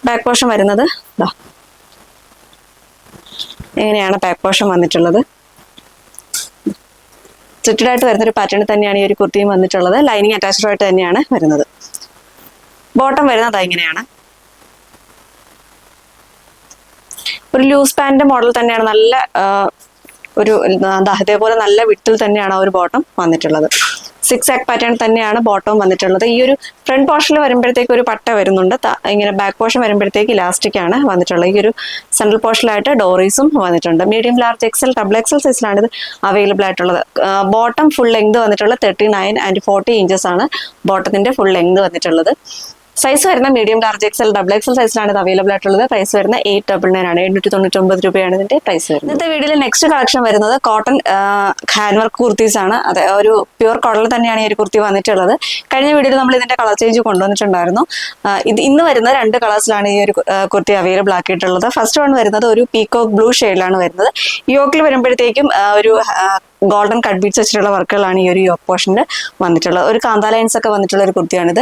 Speaker 1: ബാക്ക് പോർഷൻ വരുന്നത് ഇങ്ങനെയാണ് ബാക്ക് പോർഷൻ വന്നിട്ടുള്ളത്. സ്റ്റിറ്റഡ് ആയിട്ട് വരുന്നൊരു പാറ്റേണിൽ തന്നെയാണ് ഈ ഒരു കുർത്തിയും വന്നിട്ടുള്ളത്. ലൈനിങ് അറ്റാച്ച്ഡ് ആയിട്ട് തന്നെയാണ് വരുന്നത്. ബോട്ടം വരുന്നത് ഇങ്ങനെയാണ്. ഒരു ലൂസ് പാന്റ് മോഡൽ തന്നെയാണ്. നല്ല ഒരു ഇതേപോലെ നല്ല വിട്ടിൽ തന്നെയാണ് ആ ഒരു ബോട്ടം വന്നിട്ടുള്ളത്. 6 ആക്ക് പാറ്റേൺ തന്നെയാണ് ബോട്ടം വന്നിട്ടുള്ളത്. ഈ ഒരു ഫ്രണ്ട് പോർഷനിൽ വരുമ്പോഴത്തേക്ക് ഒരു പട്ട വരുന്നുണ്ട്. ഇങ്ങനെ ബാക്ക് പോർഷൻ വരുമ്പോഴത്തേക്ക് ഇലാസ്റ്റിക് ആണ് വന്നിട്ടുള്ളത്. ഈ ഒരു സെൻട്രൽ പോർഷനിലായിട്ട് ഡോറീസും വന്നിട്ടുണ്ട്. Medium, large, XL, double XL സൈസിലാണ് ഇത് അവൈലബിൾ ആയിട്ടുള്ളത്. ബോട്ടം ഫുൾ ലെങ്ത് വന്നിട്ടുള്ളത് 39 and 40 ഇഞ്ചസ് ആണ് ബോട്ടത്തിന്റെ ഫുൾ ലെങ്ത് വന്നിട്ടുള്ളത്. സൈസ് വരുന്ന medium, large, XL, double XL സൈസിലാണ് ഇത് അവൈലബിൾ ആയിട്ടുള്ളത്. പ്രൈസ് വരുന്ന 899 ആണ്. 799 രൂപയാണ് ഇതിന്റെ പ്രൈസ് വരുന്നത്. ഇന്നത്തെ വീഡിയോയിൽ നെക്സ്റ്റ് കളക്ഷൻ വരുന്നത് കോട്ടൺ ഹാൻഡ് വർക്ക് കുർത്തീസ് ആണ്. അതെ, ഒരു പ്യൂർ കോട്ടണിൽ തന്നെയാണ് ഈ ഒരു കുർത്തി വന്നിട്ടുള്ളത്. കഴിഞ്ഞ വീഡിയോയിൽ നമ്മൾ ഇതിന്റെ കളർ ചേഞ്ച് കൊണ്ടുവന്നിട്ടുണ്ടായിരുന്നു. ഇന്ന് വരുന്ന 2 കളേഴ്സിലാണ് ഈ ഒരു കുർത്തി അവൈലബിൾ ആക്കിയിട്ടുള്ളത്. ഫസ്റ്റ് വൺ വരുന്നത് ഒരു പീകോക്ക് ബ്ലൂ ഷെയ്ഡിലാണ് വരുന്നത്. യോക്കിൽ വരുമ്പോഴത്തേക്കും ഒരു ഗോൾഡൻ കട്ട് ബീഡ്സ് വെച്ചിട്ടുള്ള വർക്കുകളാണ് ഈ ഒരു യോക്ക് പോർഷനിൽ വന്നിട്ടുള്ളത്. ഒരു കാന്ത ലൈൻസ് ഒക്കെ വന്നിട്ടുള്ള ഒരു കുർത്തിയാണിത്.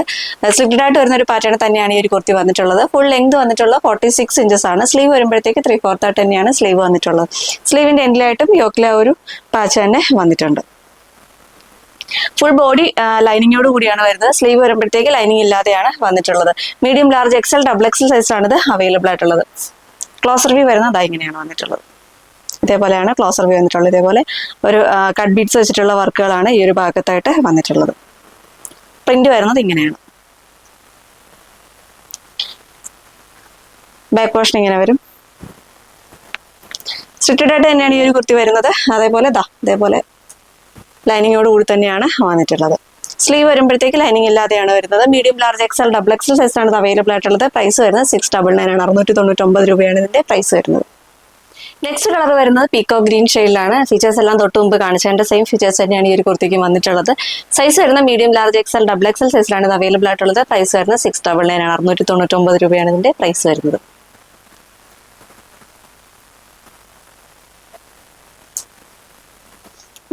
Speaker 1: സ്ലിറ്റഡ് ആയിട്ട് വരുന്ന ഒരു പാറ്റേൺ തന്നെയാണ് ഈ ഒരു കുർത്തി വന്നിട്ടുള്ളത്. ഫുൾ ലെങ്ത് വന്നിട്ടുള്ള 46 ഇഞ്ചസ് ആണ്. സ്ലീവ് വരുമ്പോഴത്തേക്ക് 3/4 ആയിട്ട് തന്നെയാണ് സ്ലീവ് വന്നിട്ടുള്ളത്. സ്ലീവിന്റെ എൻഡിലായിട്ടും യോക്കിലെ ഒരു പാച്ച് തന്നെ വന്നിട്ടുണ്ട്. ഫുൾ ബോഡി ലൈനിങ്ങോട് കൂടിയാണ് വരുന്നത്. സ്ലീവ് വരുമ്പോഴത്തേക്ക് ലൈനിങ് ഇല്ലാതെയാണ് വന്നിട്ടുള്ളത്. Medium, large, XL, double XL സൈസാണ് ഇത് അവൈലബിൾ ആയിട്ടുള്ളത്. ക്ലോസർ വ്യൂ വരുന്നത് ഇങ്ങനെയാണ് വന്നിട്ടുള്ളത്. ഇതേപോലെയാണ് ക്ലോസർ വ്യൂ വന്നിട്ടുള്ളത്. ഇതേപോലെ ഒരു കട്ട് ബീഡ്സ് വെച്ചിട്ടുള്ള വർക്കുകളാണ് ഈ ഒരു ഭാഗത്തായിട്ട് വന്നിട്ടുള്ളത്. പ്രിന്റ് വരുന്നത് ഇങ്ങനെയാണ്. ബാക്ക് പോർഷൻ ഇങ്ങനെ വരും. സ്റ്റിറ്റഡ് ആയിട്ട് തന്നെയാണ് ഈ ഒരു കുർത്തി വരുന്നത്. അതേപോലെ ഇതേപോലെ ലൈനിങ്ങോട് കൂടി തന്നെയാണ് വന്നിട്ടുള്ളത്. സ്ലീവ് വരുമ്പോഴത്തേക്ക് ലൈനിങ് ഇല്ലാതെയാണ് വരുന്നത്. Medium, large, XL, double XL സൈസാണ് ഇത് അവൈലബിൾ ആയിട്ടുള്ളത്. പ്രൈസ് വരുന്നത് 699 ആണ്. 699 രൂപയാണ് ഇതിന്റെ പ്രൈസ് വരുന്നത്. നെക്സ്റ്റ് കളർ വരുന്നത് പീക്കോ ഗ്രീൻ ഷെയ്ഡിലാണ്. ഫീച്ചേഴ്സ് എല്ലാം തൊട്ട് മുമ്പ് കാണിച്ചതിന്റെ സെയിം ഫീച്ചേഴ്സ് തന്നെയാണ് ഈ ഒരു കുർത്തിക്ക് വന്നിട്ടുള്ളത്. സൈസ് വരുന്ന medium, large, XL, double XL സൈസിലാണ് ഇത് അവൈലബിൾ ആയിട്ടുള്ളത്. പ്രൈസ് വരുന്നത് 699 ആണ്. 699 രൂപയാണ് ഇതിന്റെ പ്രൈസ് വരുന്നത്.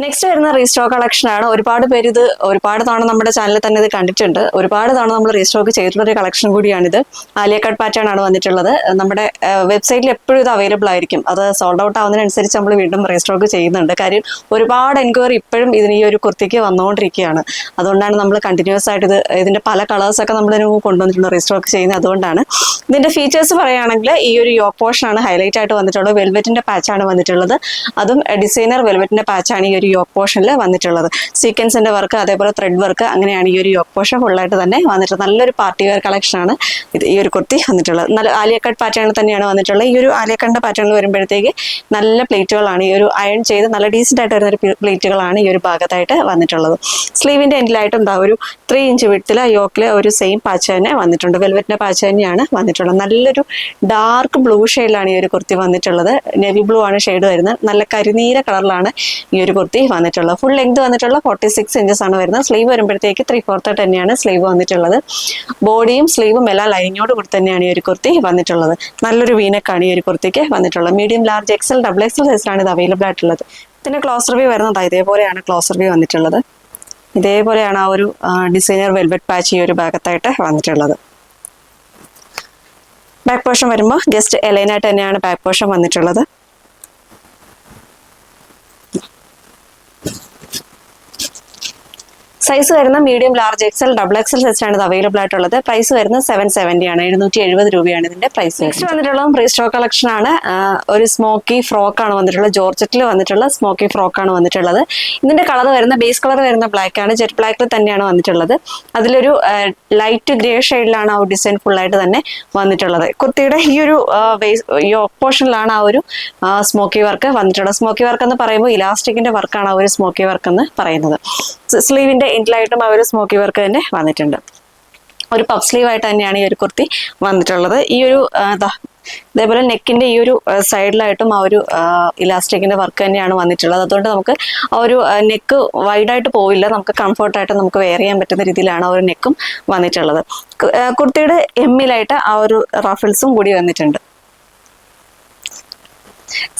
Speaker 1: നെക്സ്റ്റ് വരുന്ന റീസ്റ്റോക്ക് കളക്ഷൻ ആണ്. ഒരുപാട് പേര് ഇത് ഒരുപാട് തവണ നമ്മുടെ ചാനലിൽ തന്നെ ഇത് കണ്ടിട്ടുണ്ട്. ഒരുപാട് തവണ നമ്മൾ റീസ്റ്റോക്ക് ചെയ്തിട്ടുള്ള ഒരു കളക്ഷൻ കൂടിയാണിത്. ആലിയ കട്ട് പാറ്റേൺ ആണ് വന്നിട്ടുള്ളത്. നമ്മുടെ വെബ്സൈറ്റിൽ എപ്പോഴും ഇത് അവൈലബിൾ ആയിരിക്കും. അത് സോൾഡ് ഔട്ട് ആവുന്നതിനനുസരിച്ച് നമ്മൾ വീണ്ടും റീസ്റ്റോക്ക് ചെയ്യുന്നുണ്ട്. കാര്യം ഒരുപാട് എൻക്വയറി ഇപ്പോഴും ഇതിന് ഈ ഒരു കുർത്തിക്ക് വന്നുകൊണ്ടിരിക്കുകയാണ്. അതുകൊണ്ടാണ് നമ്മൾ കണ്ടിന്യൂസ് ആയിട്ട് ഇതിന്റെ പല കളേഴ്സൊക്കെ നമ്മൾ കൊണ്ടുവന്നിട്ടുണ്ട് റീസ്റ്റോക്ക് ചെയ്യുന്നത്. അതുകൊണ്ടാണ്. ഇതിന്റെ ഫീച്ചേഴ്സ് പറയുകയാണെങ്കിൽ ഈ ഒരു യോക്ക് പോർഷൻ ആണ് ഹൈലൈറ്റ് ആയിട്ട് വന്നിട്ടുള്ളത്. വെൽവെറ്റിന്റെ പാച്ചാണ് വന്നിട്ടുള്ളത്. അതും ഡിസൈനർ വെൽവെറ്റിന്റെ പാച്ചാണ് ഈ ഒരു യോക്ക് പോർഷനിൽ വന്നിട്ടുള്ളത്. സീക്വൻസിന്റെ വർക്ക്, അതേപോലെ ത്രെഡ് വർക്ക്, അങ്ങനെയാണ് ഈ ഒരു യോക്ക് പോർഷൻ ഫുള്ളായിട്ട് തന്നെ വന്നിട്ടുള്ളത്. നല്ലൊരു പാർട്ടി വെയർ കളക്ഷൻ ആണ് ഈ ഒരു കുർത്തി വന്നിട്ടുള്ളത്. നല്ല ആലിയ കട്ട് പാറ്റേണിൽ തന്നെയാണ് വന്നിട്ടുള്ളത്. ഈ ഒരു ആലിയ കട്ടിന്റെ പാറ്റേണിൽ വരുമ്പോഴത്തേക്ക് നല്ല പ്ലേറ്റുകളാണ്. ഈ ഒരു അയൺ ചെയ്ത് നല്ല ഡീസെന്റ് ആയിട്ട് വരുന്ന ഒരു പ്ലേറ്റുകളാണ് ഈ ഒരു ഭാഗത്തായിട്ട് വന്നിട്ടുള്ളത്. സ്ലീവിന്റെ എൻഡിലായിട്ടും ഒരു 3 ഇഞ്ച് വിഡ്ത്തില് യോക്കിലെ ഒരു സെയിം പാച്ച് തന്നെ വന്നിട്ടുണ്ട്. വെൽവെറ്റിന്റെ പാച്ച് തന്നെയാണ് വന്നിട്ടുള്ളത്. നല്ലൊരു ഡാർക്ക് ബ്ലൂ ഷെയ്ഡിലാണ് ഈ ഒരു കുർത്തി വന്നിട്ടുള്ളത്. നെവി ബ്ലൂ ആണ് ഷെയ്ഡ് വരുന്നത്. നല്ല കരിനീല കളറിലാണ് ഈ ഒരു കുർത്തി വന്നിട്ടുള്ളത്. ഫുൾ ലെങ്ത് വന്നിട്ടുള്ള 46 ഇഞ്ചസ് ആണ് വരുന്നത്. സ്ലീവ് വരുമ്പോഴത്തേക്ക് 3/4 തന്നെയാണ് സ്ലീവ് വന്നിട്ടുള്ളത്. ബോഡിയും സ്ലീവും എല്ലാം ലൈനിങ്ങോട് കൂടി തന്നെയാണ് ഈ ഒരു കുർത്തി വന്നിട്ടുള്ളത്. നല്ലൊരു വീനക്കാണ് ഈ ഒരു കുർത്തിക്ക് വന്നിട്ടുള്ളത്. Medium, large, XL, double XL സൈസിലാണ് ഇത് അവൈലബിൾ ആയിട്ടുള്ളത്. ഇതിന്റെ ക്ലോസർ വ്യൂ വരുന്നത് ഇതേപോലെയാണ് ക്ലോസർ വ്യൂ വന്നിട്ടുള്ളത്. ഇതേപോലെയാണ് ആ ഒരു ഡിസൈനർ വെൽവെറ്റ് പാച്ച് ഈ ഒരു ഭാഗത്തായിട്ട് വന്നിട്ടുള്ളത്. ബാക്ക് പോർഷൻ വരുമ്പോൾ ജസ്റ്റ് എലൈനായിട്ട് തന്നെയാണ് ബാക്ക് പോർഷൻ വന്നിട്ടുള്ളത്. സൈസ് വരുന്ന medium, large, XL, double XL സൈസിലാണ് ഇത് അവൈലബിൾ ആയിട്ടുള്ളത്. പ്രൈസ് വരുന്നത് 770 ആണ്. 770 രൂപയാണ് ഇതിന്റെ പ്രൈസ്. നെക്സ്റ്റ് വന്നിട്ടുള്ളത് റീസ്റ്റോക്ക് കളക്ഷൻ ആണ്. ഒരു സ്മോക്കി ഫ്രോക്ക് ആണ് വന്നിട്ടുള്ളത്. ജോർജറ്റിൽ വന്നിട്ടുള്ള സ്മോക്കി ഫ്രോക്ക് ആണ് വന്നിട്ടുള്ളത്. ഇതിന്റെ കളർ വരുന്ന ബേസ് കളർ വരുന്ന ബ്ലാക്ക് ആണ്. ജെറ്റ് ബ്ലാക്കിൽ തന്നെയാണ് വന്നിട്ടുള്ളത്. അതിലൊരു ലൈറ്റ് ഗ്രേ ഷെയ്ഡിലാണ് ആ ഒരു ഡിസൈൻ ഫുള്ളായിട്ട് തന്നെ വന്നിട്ടുള്ളത്. കുർത്തിയുടെ ഈ ഒരു യോക്ക് പോർഷനിലാണ് ആ ഒരു സ്മോക്കി വർക്ക് വന്നിട്ടുള്ളത്. സ്മോക്കി വർക്ക് എന്ന് പറയുമ്പോൾ ഇലാസ്റ്റിക്കിന്റെ വർക്കാണ് ആ ഒരു സ്മോക്കി വർക്ക് എന്ന് പറയുന്നത്. സ്ലീവിന്റെ എൻഡിലായിട്ടും ആ ഒരു സ്മോക്കി വർക്ക് തന്നെ വന്നിട്ടുണ്ട്. ഒരു പഫ് സ്ലീവ് ആയിട്ട് തന്നെയാണ് ഈ ഒരു കുർത്തി വന്നിട്ടുള്ളത്. ഈ ഒരു ഇതേപോലെ നെക്കിന്റെ ഈ ഒരു സൈഡിലായിട്ടും ആ ഒരു ഇലാസ്റ്റിക്കിന്റെ വർക്ക് തന്നെയാണ് വന്നിട്ടുള്ളത്. അതുകൊണ്ട് നമുക്ക് ആ ഒരു നെക്ക് വൈഡായിട്ട് പോവില്ല. നമുക്ക് കംഫർട്ടായിട്ട് നമുക്ക് വെയർ ചെയ്യാൻ പറ്റുന്ന രീതിയിലാണ് ആ ഒരു നെക്കും വന്നിട്ടുള്ളത്. കുർത്തിയുടെ എമ്മിലായിട്ട് ആ ഒരു റഫിൾസും കൂടി വന്നിട്ടുണ്ട്.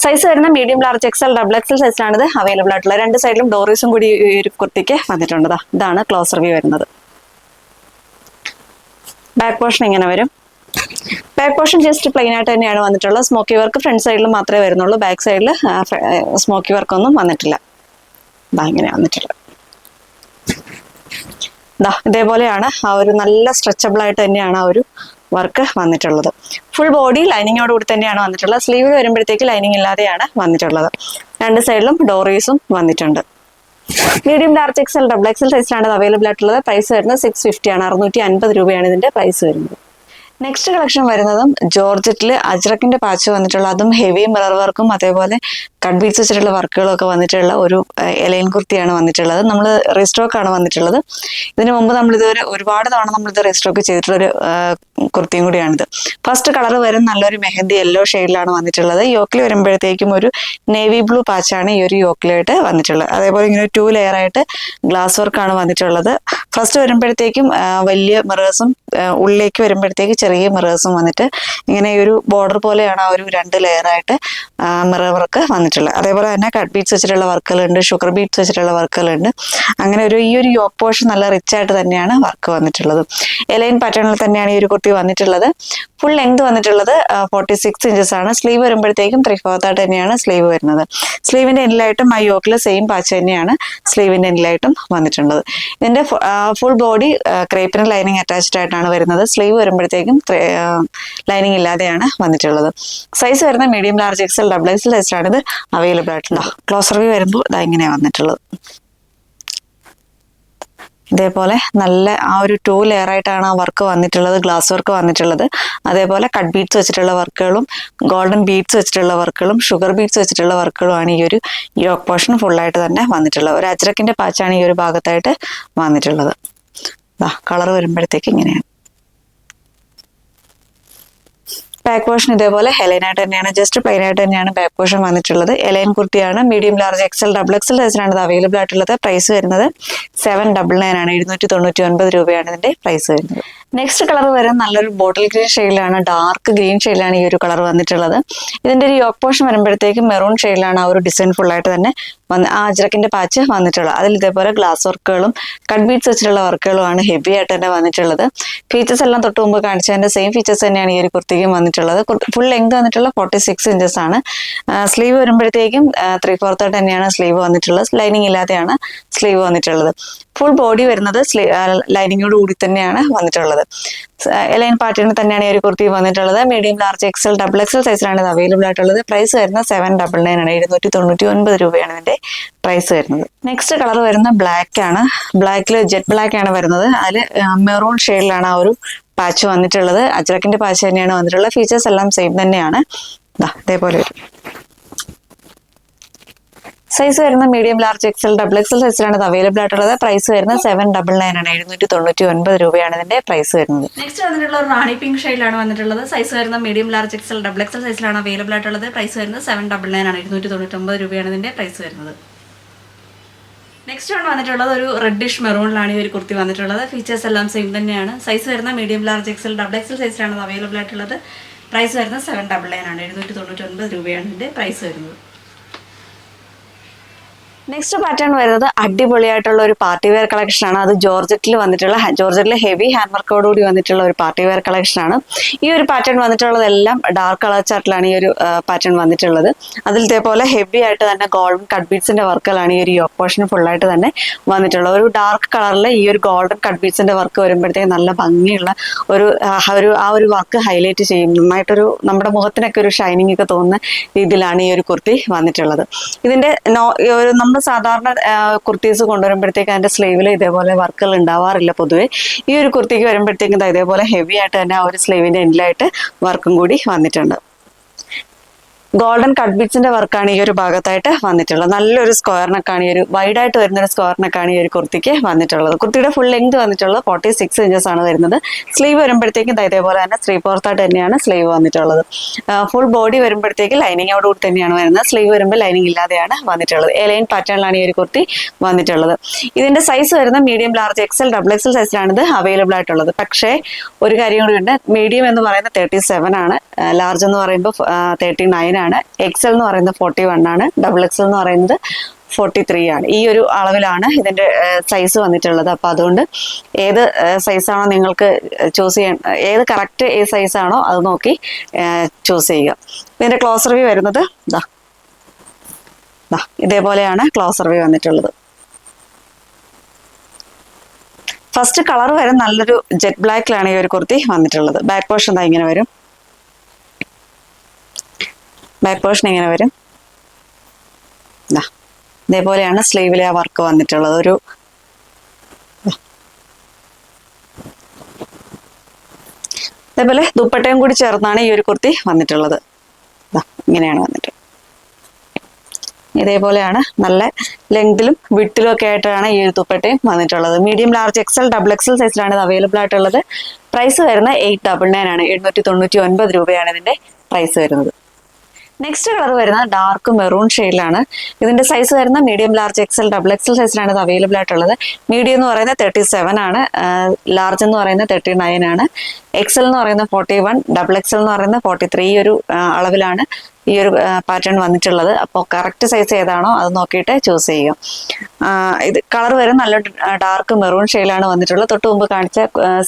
Speaker 1: സൈസ് വരുന്ന medium, large, XL, double XL സൈസിലാണ് ഇത് അവൈലബിൾ ആയിട്ടുള്ളത്. 2 സൈഡിലും ഡോറീസും കൂടി ഈ ഒരു കുർത്തിക്ക് വന്നിട്ടുണ്ട്. ഇതാണ് ക്ലോസർ വ്യൂ വരുന്നത്. ബാക്ക് പോർഷൻ ഇങ്ങനെ വരും. ബാക്ക് പോർഷൻ ജസ്റ്റ് പ്ലെയിൻ ആയിട്ട് തന്നെയാണ് വന്നിട്ടുള്ളത്. സ്മോക്കി വർക്ക് ഫ്രണ്ട് സൈഡിൽ മാത്രമേ വരുന്നുള്ളൂ. ബാക്ക് സൈഡിൽ സ്മോക്കി വർക്ക് ഒന്നും വന്നിട്ടില്ല. ഇങ്ങനെ വന്നിട്ടുള്ളത്. ഇതേപോലെയാണ് ആ ഒരു നല്ല സ്ട്രെച്ചബിൾ ആയിട്ട് തന്നെയാണ് ആ ഒരു വർക്ക് വന്നിട്ടുള്ളത്. ഫുൾ ബോഡി ലൈനിങ്ങോട് കൂടി തന്നെയാണ് വന്നിട്ടുള്ളത്. സ്ലീവ് വരുമ്പോഴത്തേക്ക് ലൈനിങ് ഇല്ലാതെയാണ് വന്നിട്ടുള്ളത്. രണ്ട് സൈഡിലും ഡോറീസും വന്നിട്ടുണ്ട്. Medium large XL double XL സൈസിലാണ് അവൈലബിൾ ആയിട്ടുള്ളത്. പ്രൈസ് വരുന്നത് 650 ആണ്. 650 രൂപയാണ് ഇതിന്റെ പ്രൈസ് വരുന്നത്. നെക്സ്റ്റ് കളക്ഷൻ വരുന്നതും ജോർജറ്റിൽ അജ്രക്കിന്റെ പാച്ച് വന്നിട്ടുള്ള, അതും ഹെവി മിറർ വർക്കും അതേപോലെ കട്ട് ബീഡ്സ് വെച്ചിട്ടുള്ള വർക്കുകളും ഒക്കെ വന്നിട്ടുള്ള ഒരു എലൈൻ കുർത്തിയാണ് വന്നിട്ടുള്ളത്. നമ്മൾ റീസ്റ്റോക്ക് ആണ് വന്നിട്ടുള്ളത്. ഇതിനു മുമ്പ് നമ്മൾ ഇതുവരെ ഒരുപാട് തവണ നമ്മളിത് റീസ്റ്റോക്ക് ചെയ്തിട്ടുള്ള ഒരു കുർത്തിയും കൂടിയാണിത്. ഫസ്റ്റ് കളർ വരും നല്ലൊരു മെഹന്തി യെല്ലോ ഷെയ്ഡിലാണ് വന്നിട്ടുള്ളത്. യോക്കിൽ വരുമ്പോഴത്തേക്കും ഒരു നേവി ബ്ലൂ പാച്ചാണ് ഈ ഒരു യോക്കിലായിട്ട് വന്നിട്ടുള്ളത്. അതേപോലെ ഇങ്ങനെ 2 ലെയർ ആയിട്ട് ഗ്ലാസ് വർക്കാണ് വന്നിട്ടുള്ളത്. ഫസ്റ്റ് വരുമ്പോഴത്തേക്കും വലിയ മിറേഴ്സും ഉള്ളിലേക്ക് വരുമ്പോഴത്തേക്ക് ചെറിയ മിറേഴ്സും വന്നിട്ട് ഇങ്ങനെ ഒരു ബോർഡർ പോലെയാണ് ആ ഒരു 2 ലെയർ ആയിട്ട് മിറർ വർക്ക് വന്നിട്ടുള്ളത്. അതേപോലെ തന്നെ കട്ട് ബീഡ്സ് വെച്ചിട്ടുള്ള വർക്കുകളുണ്ട്, ഷുഗർ ബീഡ്സ് വെച്ചിട്ടുള്ള വർക്കുകളുണ്ട്. അങ്ങനെ ഈ ഒരു യോക്ക് പോർഷൻ നല്ല റിച്ച് ആയിട്ട് തന്നെയാണ് വർക്ക് വന്നിട്ടുള്ളത്. എലൈൻ പാറ്റേണിൽ തന്നെയാണ് ഈ ഒരു കുർത്തി വന്നിട്ടുള്ളത്. ഫുൾ ലെങ്ത് വന്നിട്ടുള്ളത് 46 ഇഞ്ചസ് ആണ്. സ്ലീവ് വരുമ്പോഴത്തേക്കും 3/4 ആയിട്ട് തന്നെയാണ് സ്ലീവ് വരുന്നത്. സ്ലീവിന്റെ എൻഡിലായിട്ടും ആ യോക്കിൽ സെയിം പാച്ച് തന്നെയാണ് സ്ലീവിന്റെ എൻഡിലായിട്ടും വന്നിട്ടുള്ളത്. ഇതിന്റെ ഫുൾ ബോഡി ക്രേപ്പിന് ലൈനിങ് അറ്റാച്ച്ഡ് ആയിട്ടാണ് വരുന്നത്. സ്ലീവ് വരുമ്പോഴത്തേക്കും ലൈനിങ് ഇല്ലാതെയാണ് വന്നിട്ടുള്ളത്. സൈസ് വരുന്ന medium large XL double XL സൈസിലാണ് ഇത് അവൈലബിൾ ആയിട്ടുള്ളത്. ക്ലോസർ വ്യൂ വരുമ്പോൾ ഇതാ ഇങ്ങനെയാണ് വന്നിട്ടുള്ളത്. ഇതേപോലെ നല്ല ആ ഒരു 2 ലെയർ ആയിട്ടാണ് ആ വർക്ക് വന്നിട്ടുള്ളത്, ഗ്ലാസ് വർക്ക് വന്നിട്ടുള്ളത്. അതേപോലെ കട്ട് ബീഡ്സ് വെച്ചിട്ടുള്ള വർക്കുകളും ഗോൾഡൻ ബീഡ്സ് വെച്ചിട്ടുള്ള വർക്കുകളും ഷുഗർ ബീഡ്സ് വെച്ചിട്ടുള്ള വർക്കുകളുമാണ് ഈ ഒരു യോക്ക് പോർഷൻ ഫുള്ളായിട്ട് തന്നെ വന്നിട്ടുള്ളത്. ഒരു അജ്രക്കിന്റെ പാച്ചാണ് ഈ ഒരു ഭാഗത്തായിട്ട് വന്നിട്ടുള്ളത്. കളർ വരുമ്പോഴത്തേക്ക് ഇങ്ങനെയാണ്. ബാക്ക് പോർഷൻ ഇതേപോലെ ഹെലൈൻ ആയിട്ട് തന്നെയാണ്, ജസ്റ്റ് പ്ലെയിൻ ആയിട്ട് തന്നെയാണ് ബാക്ക് പോർഷൻ വന്നിട്ടുള്ളത്. എലൈൻ കുർത്തിയാണ്. Medium large XL double XL സൈസിലാണ് ഇത് അവൈലബിൾ ആയിട്ടുള്ളത്. പ്രൈസ് വരുന്നത് 799 ആണ്. 799 രൂപയാണ് ഇതിന്റെ പ്രൈസ് വരുന്നത്. നെക്സ്റ്റ് കളർ വരും നല്ലൊരു ബോട്ടിൽ ഗ്രീൻ ഷെയ്ഡിലാണ്, ഡാർക്ക് ഗ്രീൻ ഷെയ്ഡിലാണ് ഈ ഒരു കളർ വന്നിട്ടുള്ളത്. ഇതിന്റെ ഒരു യോക്ക് പോർഷൻ വരുമ്പോഴത്തേക്കും മെറൂൺ ഷെയ്ഡിലാണ് ആ ഒരു ഡിസൈൻ ഫുള്ളായിട്ട് തന്നെ ആ അജ്രക്കിന്റെ പാച്ച് വന്നിട്ടുള്ളത്. അതിൽ ഇതേപോലെ ഗ്ലാസ് വർക്കുകളും കട്ട് ബീഡ്സ് വെച്ചിട്ടുള്ള വർക്കുകളുമാണ് ഹെവി ആയിട്ട് തന്നെ വന്നിട്ടുള്ളത്. ഫീച്ചേഴ്സ് എല്ലാം തൊട്ട് മുമ്പ് കാണിച്ചതിന്റെ സെയിം ഫീച്ചേഴ്സ് തന്നെയാണ് ഈ ഒരു കുർത്തിക്കും വന്നിട്ടുള്ളത്. ഫുൾ ലെങ്ത് വന്നിട്ടുള്ള 46 ഇഞ്ചസ് ആണ്. സ്ലീവ് വരുമ്പോഴത്തേക്കും 3/4 ആയിട്ട് തന്നെയാണ് സ്ലീവ് വന്നിട്ടുള്ളത്. ലൈനിങ് ഇല്ലാതെയാണ് സ്ലീവ് വന്നിട്ടുള്ളത്. ഫുൾ ബോഡി വരുന്നത് ലൈനിങ്ങോട് കൂടി തന്നെയാണ് വന്നിട്ടുള്ളത്. എലൈൻ പാറ്റേണിൽ തന്നെയാണ് ഈ ഒരു കുർത്തി വന്നിട്ടുള്ളത്. Medium large XL double XL സൈസിലാണ് ഇത് അവൈലബിൾ ആയിട്ടുള്ളത്. പ്രൈസ് വരുന്നത് 799 ആണ്. 799 രൂപയാണ് ഇതിന്റെ പ്രൈസ് വരുന്നത്. നെക്സ്റ്റ് കളർ വരുന്ന ബ്ലാക്ക് ആണ്. ബ്ലാക്കിൽ ജെറ്റ് ബ്ലാക്ക് ആണ് വരുന്നത്. അതിൽ മെറൂൺ ഷെയ്ഡിലാണ് ആ ഒരു പാച്ച് വന്നിട്ടുള്ളത്. അജ്രക്കിന്റെ പാച്ച് തന്നെയാണ് വന്നിട്ടുള്ളത്. ഫീച്ചേഴ്സ് എല്ലാം സെയിം തന്നെയാണ്. ഇതേപോലെ വരും. സൈസ് വരുന്ന medium large XL double XL സൈസിലാണ് ഇത് അവൈലബിൾ ആയിട്ടുള്ളത്. പ്രൈസ് വരുന്നത് 799 ആണ്. 799 രൂപയാണ് ഇതിന്റെ പ്രൈസ് വരുന്നത്. നെക്സ്റ്റ് വന്നിട്ടുള്ള ഒരു റാണി പിങ്ക് ഷെയ്ഡിലാണ് വന്നിട്ടുള്ളത്. സൈസ് വരുന്ന medium large XL double XL സൈസിലാണ് അവൈലബിൾ ആയിട്ടുള്ളത്. പ്രൈസ് വരുന്നത് 799 ആണ്. 299 രൂപയാണ് ഇതിന്റെ പ്രൈസ് വരുന്നത്. നെക്സ്റ്റ് വൺ വന്നിട്ടുള്ളത് ഒരു റെഡിഷ് മെറൂണിലാണ് ഈ ഒരു കുർത്തി വന്നിട്ടുള്ളത്. ഫീച്ചേഴ്സ് എല്ലാം സെയിം തന്നെയാണ്. സൈസ് വരുന്ന medium large XL double XL സൈസിലാണ് ഇത് അവൈലബിൾ ആയിട്ടുള്ളത്. പ്രൈസ് വരുന്നത് 799 ആണ്. 799 രൂപയാണ് ഇതിന്റെ പ്രൈസ് വരുന്നത്. നെക്സ്റ്റ് പാറ്റേൺ വരുന്നത് അടിപൊളിയായിട്ടുള്ള ഒരു പാർട്ടി വെയർ കളക്ഷൻ ആണ്. അത് ജോർജറ്റിൽ വന്നിട്ടുള്ള ജോർജറ്റിൽ ഹെവി ഹാൻഡ് വർക്കോടുകൂടി വന്നിട്ടുള്ള ഒരു പാർട്ടി വെയർ കളക്ഷൻ ആണ്. ഈ ഒരു പാറ്റേൺ വന്നിട്ടുള്ളതെല്ലാം ഡാർക്ക് കളർ ചാർട്ടിലാണ് ഈ ഒരു പാറ്റേൺ വന്നിട്ടുള്ളത്. അതിൽ ഇതേപോലെ ഹെവി ആയിട്ട് തന്നെ ഗോൾഡൻ കട്ട് ബീഡ്സിന്റെ വർക്കുകളാണ് ഈ ഒരു യോക്ക് പോർഷൻ ഫുള്ളായിട്ട് തന്നെ വന്നിട്ടുള്ളത്. ഒരു ഡാർക്ക് കളറിൽ ഈ ഒരു ഗോൾഡൻ കട്ട് ബീഡ്സിന്റെ വർക്ക് വരുമ്പോഴത്തേക്ക് നല്ല ഭംഗിയുള്ള ആ ഒരു വർക്ക് ഹൈലൈറ്റ് ചെയ്യും. നന്നായിട്ടൊരു നമ്മുടെ മുഖത്തിനൊക്കെ ഒരു ഷൈനിങ് ഒക്കെ തോന്നുന്ന രീതിയിലാണ് ഈ ഒരു കുർത്തി വന്നിട്ടുള്ളത്. ഇതിന്റെ നമ്മൾ സാധാരണ കുർത്തീസ് കൊണ്ടുവരുമ്പോഴത്തേക്ക് അതിന്റെ സ്ലീവിൽ ഇതേപോലെ വർക്കുകൾ ഉണ്ടാവാറില്ല പൊതുവെ. ഈ ഒരു കുർത്തിക്ക് വരുമ്പോഴത്തേക്കും ഇതേപോലെ ഹെവി ആയിട്ട് തന്നെ ആ ഒരു സ്ലീവിന്റെ എൻഡിലായിട്ട് വർക്കും കൂടി വന്നിട്ടുണ്ട്. ഗോൾഡൻ കട്ട് ബീഡ്സിന്റെ വർക്കാണ് ഈ ഒരു ഭാഗത്തായിട്ട് വന്നിട്ടുള്ളത്. നല്ലൊരു സ്ക്വയർ നെക്കാണ്, ഈ ഒരു വൈഡായിട്ട് വരുന്ന ഒരു സ്ക്വയർ നെക്കാണ് ഈ ഒരു കുർത്തിക്ക് വന്നിട്ടുള്ളത്. കുർത്തിയുടെ ഫുൾ ലെങ്ത് വന്നിട്ടുള്ളത് 46 ഇഞ്ചസ് ആണ് വരുന്നത്. സ്ലീവ് വരുമ്പോഴത്തേക്കും ഇതേപോലെ തന്നെ 3/4 ആയിട്ട് തന്നെയാണ് സ്ലീവ് വന്നിട്ടുള്ളത്. ഫുൾ ബോഡി വരുമ്പോഴത്തേക്ക് ലൈനിങ്ങോട് കൂടി തന്നെയാണ് വരുന്നത്. സ്ലീവ് വരുമ്പോൾ ലൈനിങ് ഇല്ലാതെയാണ് വന്നിട്ടുള്ളത്. എലൈൻ പാറ്റേണിലാണ് ഈ ഒരു കുർത്തി വന്നിട്ടുള്ളത്. ഇതിന്റെ സൈസ് വരുന്ന medium large XL double XL സൈസിലാണ് ഇത് അവൈലബിൾ ആയിട്ടുള്ളത്. പക്ഷേ ഒരു കാര്യം കൂടി ഉണ്ട്, മീഡിയം എന്ന് പറയുന്നത് 37 ആണ്, ലാർജ് എന്ന് പറയുമ്പോൾ 39 ആണ്, എക്സൽ എന്ന് പറയുന്നത് 41 ആണ്, ഡബിൾ എക്സൽ എന്ന് പറയുന്നത് 43 ആണ്. ഈ ഒരു അളവിലാണ് ഇതിന്റെ സൈസ് വന്നിട്ടുള്ളത്. അപ്പൊ അതുകൊണ്ട് ഏത് സൈസാണോ നിങ്ങൾക്ക് ചൂസ് ചെയ്യാൻ, ഏത് കറക്റ്റ് ഏത് സൈസാണോ അത് നോക്കി ചൂസ് ചെയ്യുക. ഇതിന്റെ ക്ലോസർ വ്യൂ വരുന്നത് ഇതേപോലെയാണ് ക്ലോസർ വ്യൂ വന്നിട്ടുള്ളത്. ഫസ്റ്റ് കളർ വരെ നല്ലൊരു ജെറ്റ് ബ്ലാക്കിലാണ് ഈ ഒരു കുർത്തി വന്നിട്ടുള്ളത്. ബാക്ക് പോർഷൻ എന്താ ഇങ്ങനെ വരും. ബാക്ക് പോർഷൻ ഇങ്ങനെ വരും. ഇതേപോലെയാണ് സ്ലീവിലെ ആ വർക്ക് വന്നിട്ടുള്ളത്. ഒരു അതേപോലെ ദുപ്പട്ടയും കൂടി ചേർന്നാണ് ഈ ഒരു കുർത്തി വന്നിട്ടുള്ളത്. ഇങ്ങനെയാണ് വന്നിട്ടുള്ളത്. ഇതേപോലെയാണ് നല്ല ലെങ്തിലും വിട്ടിലും ഒക്കെ ആയിട്ടാണ് ഈ ഒരു ദുപ്പട്ടയും വന്നിട്ടുള്ളത്. Medium, large, XL, double XL സൈസിലാണ് ഇത് അവൈലബിൾ ആയിട്ടുള്ളത്. പ്രൈസ് വരുന്നത് 899 ആണ്. 799 രൂപയാണ് ഇതിന്റെ പ്രൈസ് വരുന്നത്. നെക്സ്റ്റ് കളർ വരുന്നത് ഡാർക്ക് മെറൂൺ ഷെയ്ഡിലാണ്. ഇതിന്റെ സൈസ് വരുന്ന medium, large, XL, double XL സൈസിലാണ് ഇത് അവൈലബിൾ ആയിട്ടുള്ളത്. മീഡിയം എന്ന് പറയുന്നത് 37 ആണ്, ലാർജ് എന്ന് പറയുന്നത് 39 ആണ്, എക്സൽ എന്ന് പറയുന്നത് 41, ഡബിൾ എക്സൽ എന്ന് പറയുന്നത് 43. ഈ ഒരു അളവിലാണ് ഈ ഒരു പാറ്റേൺ വന്നിട്ടുള്ളത്. അപ്പോൾ കറക്റ്റ് സൈസ് ഏതാണോ അത് നോക്കിയിട്ട് ചൂസ് ചെയ്യുക. ഇത് കളർ വരും നല്ല ഡാർക്ക് മെറൂൺ ഷെയ്ഡിലാണ് വന്നിട്ടുള്ളത്. തൊട്ട് മുമ്പ് കാണിച്ച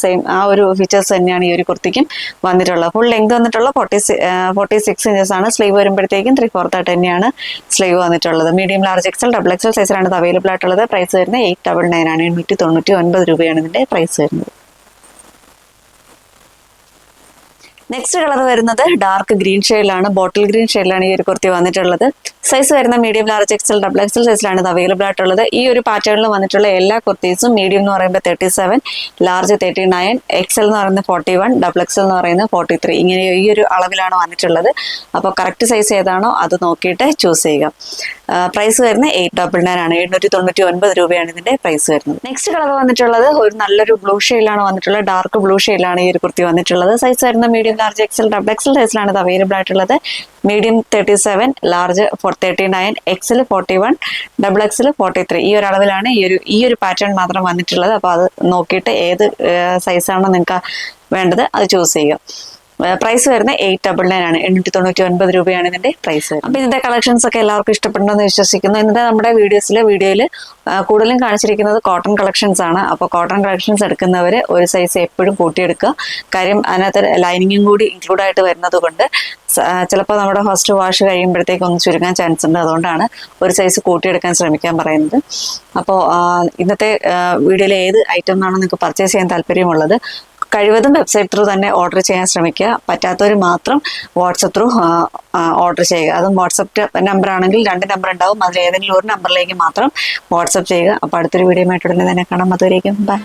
Speaker 1: സെയിം ആ ഒരു ഫീച്ചേഴ്സ് തന്നെയാണ് ഈ ഒരു കുർത്തിക്കും വന്നിട്ടുള്ളത്. ഫുൾ ലെങ്ത് വന്നിട്ടുള്ള 46 ഇഞ്ചസ് ആണ്. സ്ലീവ് വരുമ്പോഴത്തേക്കും 3/4 ആയിട്ട് തന്നെയാണ് സ്ലീവ് വന്നിട്ടുള്ളത്. Medium, large, XL, double XL സൈസിലാണ് ഇത് അവൈലബിൾ ആയിട്ടുള്ളത്. പ്രൈസ് വരുന്നത് 899 ആണ്. 899 രൂപയാണ് ഇതിന്റെ പ്രൈസ് വരുന്നത്. നെക്സ്റ്റ് കളർ വരുന്നത് ഡാർക്ക് ഗ്രീൻ ഷെയ്ഡിലാണ്. ബോട്ടിൽ ഗ്രീൻ ഷെയ്ഡിലാണ് ഈ ഒരു കുർത്തി വന്നിട്ടുള്ളത്. സൈസ് വരുന്ന medium, large, XL, double XL സൈസിലാണ് ഇത് അവൈലബിൾ ആയിട്ടുള്ളത്. ഈ ഒരു പാറ്റേണിൽ വന്നിട്ടുള്ള എല്ലാ കുർത്തീസും മീഡിയം എന്ന് പറയുമ്പോൾ 37, ലാർജ് 39, എക്സൽ എന്ന് പറയുന്നത് 41, ഡബിൾ എക്സൽ എന്ന് പറയുന്നത് 43. ഇങ്ങനെ ഈ ഒരു അളവിലാണ് വന്നിട്ടുള്ളത്. അപ്പോൾ കറക്റ്റ് സൈസ് ഏതാണോ അത് നോക്കിയിട്ട് ചൂസ് ചെയ്യുക. പ്രൈസ് വരുന്നത് 899 ആണ്. 799 രൂപയാണ് ഇതിന്റെ പ്രൈസ് വരുന്നത്. നെക്സ്റ്റ് കളർ വന്നിട്ടുള്ളത് ഒരു നല്ലൊരു ബ്ലൂ ഷെയ്ഡിലാണ് വന്നിട്ടുള്ളത്. ഡാർക്ക് ബ്ലൂ ഷെയ്ഡിലാണ് ഈ ഒരു കുർത്തി വന്നിട്ടുള്ളത്. സൈസ് വരുന്ന medium, large, XL, double XL സൈസിലാണ് ഇത് അവൈലബിൾ ആയിട്ടുള്ളത്. Medium 37, large 39, XL 41, double XL 43. ഈ ഒരു അളവിലാണ് ഈ ഒരു പാറ്റേൺ മാത്രം വന്നിട്ടുള്ളത്. അപ്പോൾ അത് നോക്കിയിട്ട് ഏത് സൈസാണോ നിങ്ങൾക്ക് വേണ്ടത് അത് ചൂസ് ചെയ്യുക. പ്രൈസ് വരുന്നത് 899 ആണ്. 899 രൂപയാണ് ഇതിന്റെ പ്രൈസ് വരുന്നത്. അപ്പൊ ഇതിന്റെ കളക്ഷൻസ് ഒക്കെ എല്ലാവർക്കും ഇഷ്ടപ്പെടുന്നെന്ന് വിശ്വസിക്കുന്നു. ഇന്നത്തെ നമ്മുടെ വീഡിയോയിൽ കൂടുതലും കാണിച്ചിരിക്കുന്നത് കോട്ടൺ കളക്ഷൻസ് ആണ്. അപ്പോൾ കോട്ടൺ കളക്ഷൻസ് എടുക്കുന്നവർ ഒരു സൈസ് എപ്പോഴും കൂട്ടിയെടുക്കുക. കാര്യം അതിനകത്ത് ലൈനിങ്ങും കൂടി ഇൻക്ലൂഡ് ആയിട്ട് വരുന്നത് കൊണ്ട് ചിലപ്പോൾ നമ്മുടെ ഫസ്റ്റ് വാഷ് കഴിയുമ്പോഴത്തേക്ക് ഒന്ന് ചുരുങ്ങാൻ ചാൻസ് ഉണ്ട്. അതുകൊണ്ടാണ് ഒരു സൈസ് കൂട്ടിയെടുക്കാൻ ശ്രമിക്കാൻ പറയുന്നത്. അപ്പോൾ ഇന്നത്തെ വീഡിയോയിൽ ഏത് ഐറ്റം ആണോ നിങ്ങൾക്ക് പർച്ചേസ് ചെയ്യാൻ താല്പര്യമുള്ളത് കഴിവതും വെബ്സൈറ്റ് ത്രൂ തന്നെ ഓർഡർ ചെയ്യാൻ ശ്രമിക്കുക. പറ്റാത്തവർ മാത്രം വാട്സപ്പ് ത്രൂ ഓർഡർ ചെയ്യുക. അതും വാട്സപ്പ് നമ്പർ ആണെങ്കിൽ 2 നമ്പർ ഉണ്ടാവും. അതിൽ ഏതെങ്കിലും ഒരു നമ്പറിലേക്ക് മാത്രം വാട്സപ്പ് ചെയ്യുക. അപ്പോൾ അടുത്തൊരു വീഡിയോ ആയിട്ട് ഉടനെ തന്നെ കാണാം. അതുവരേക്കും ബൈ.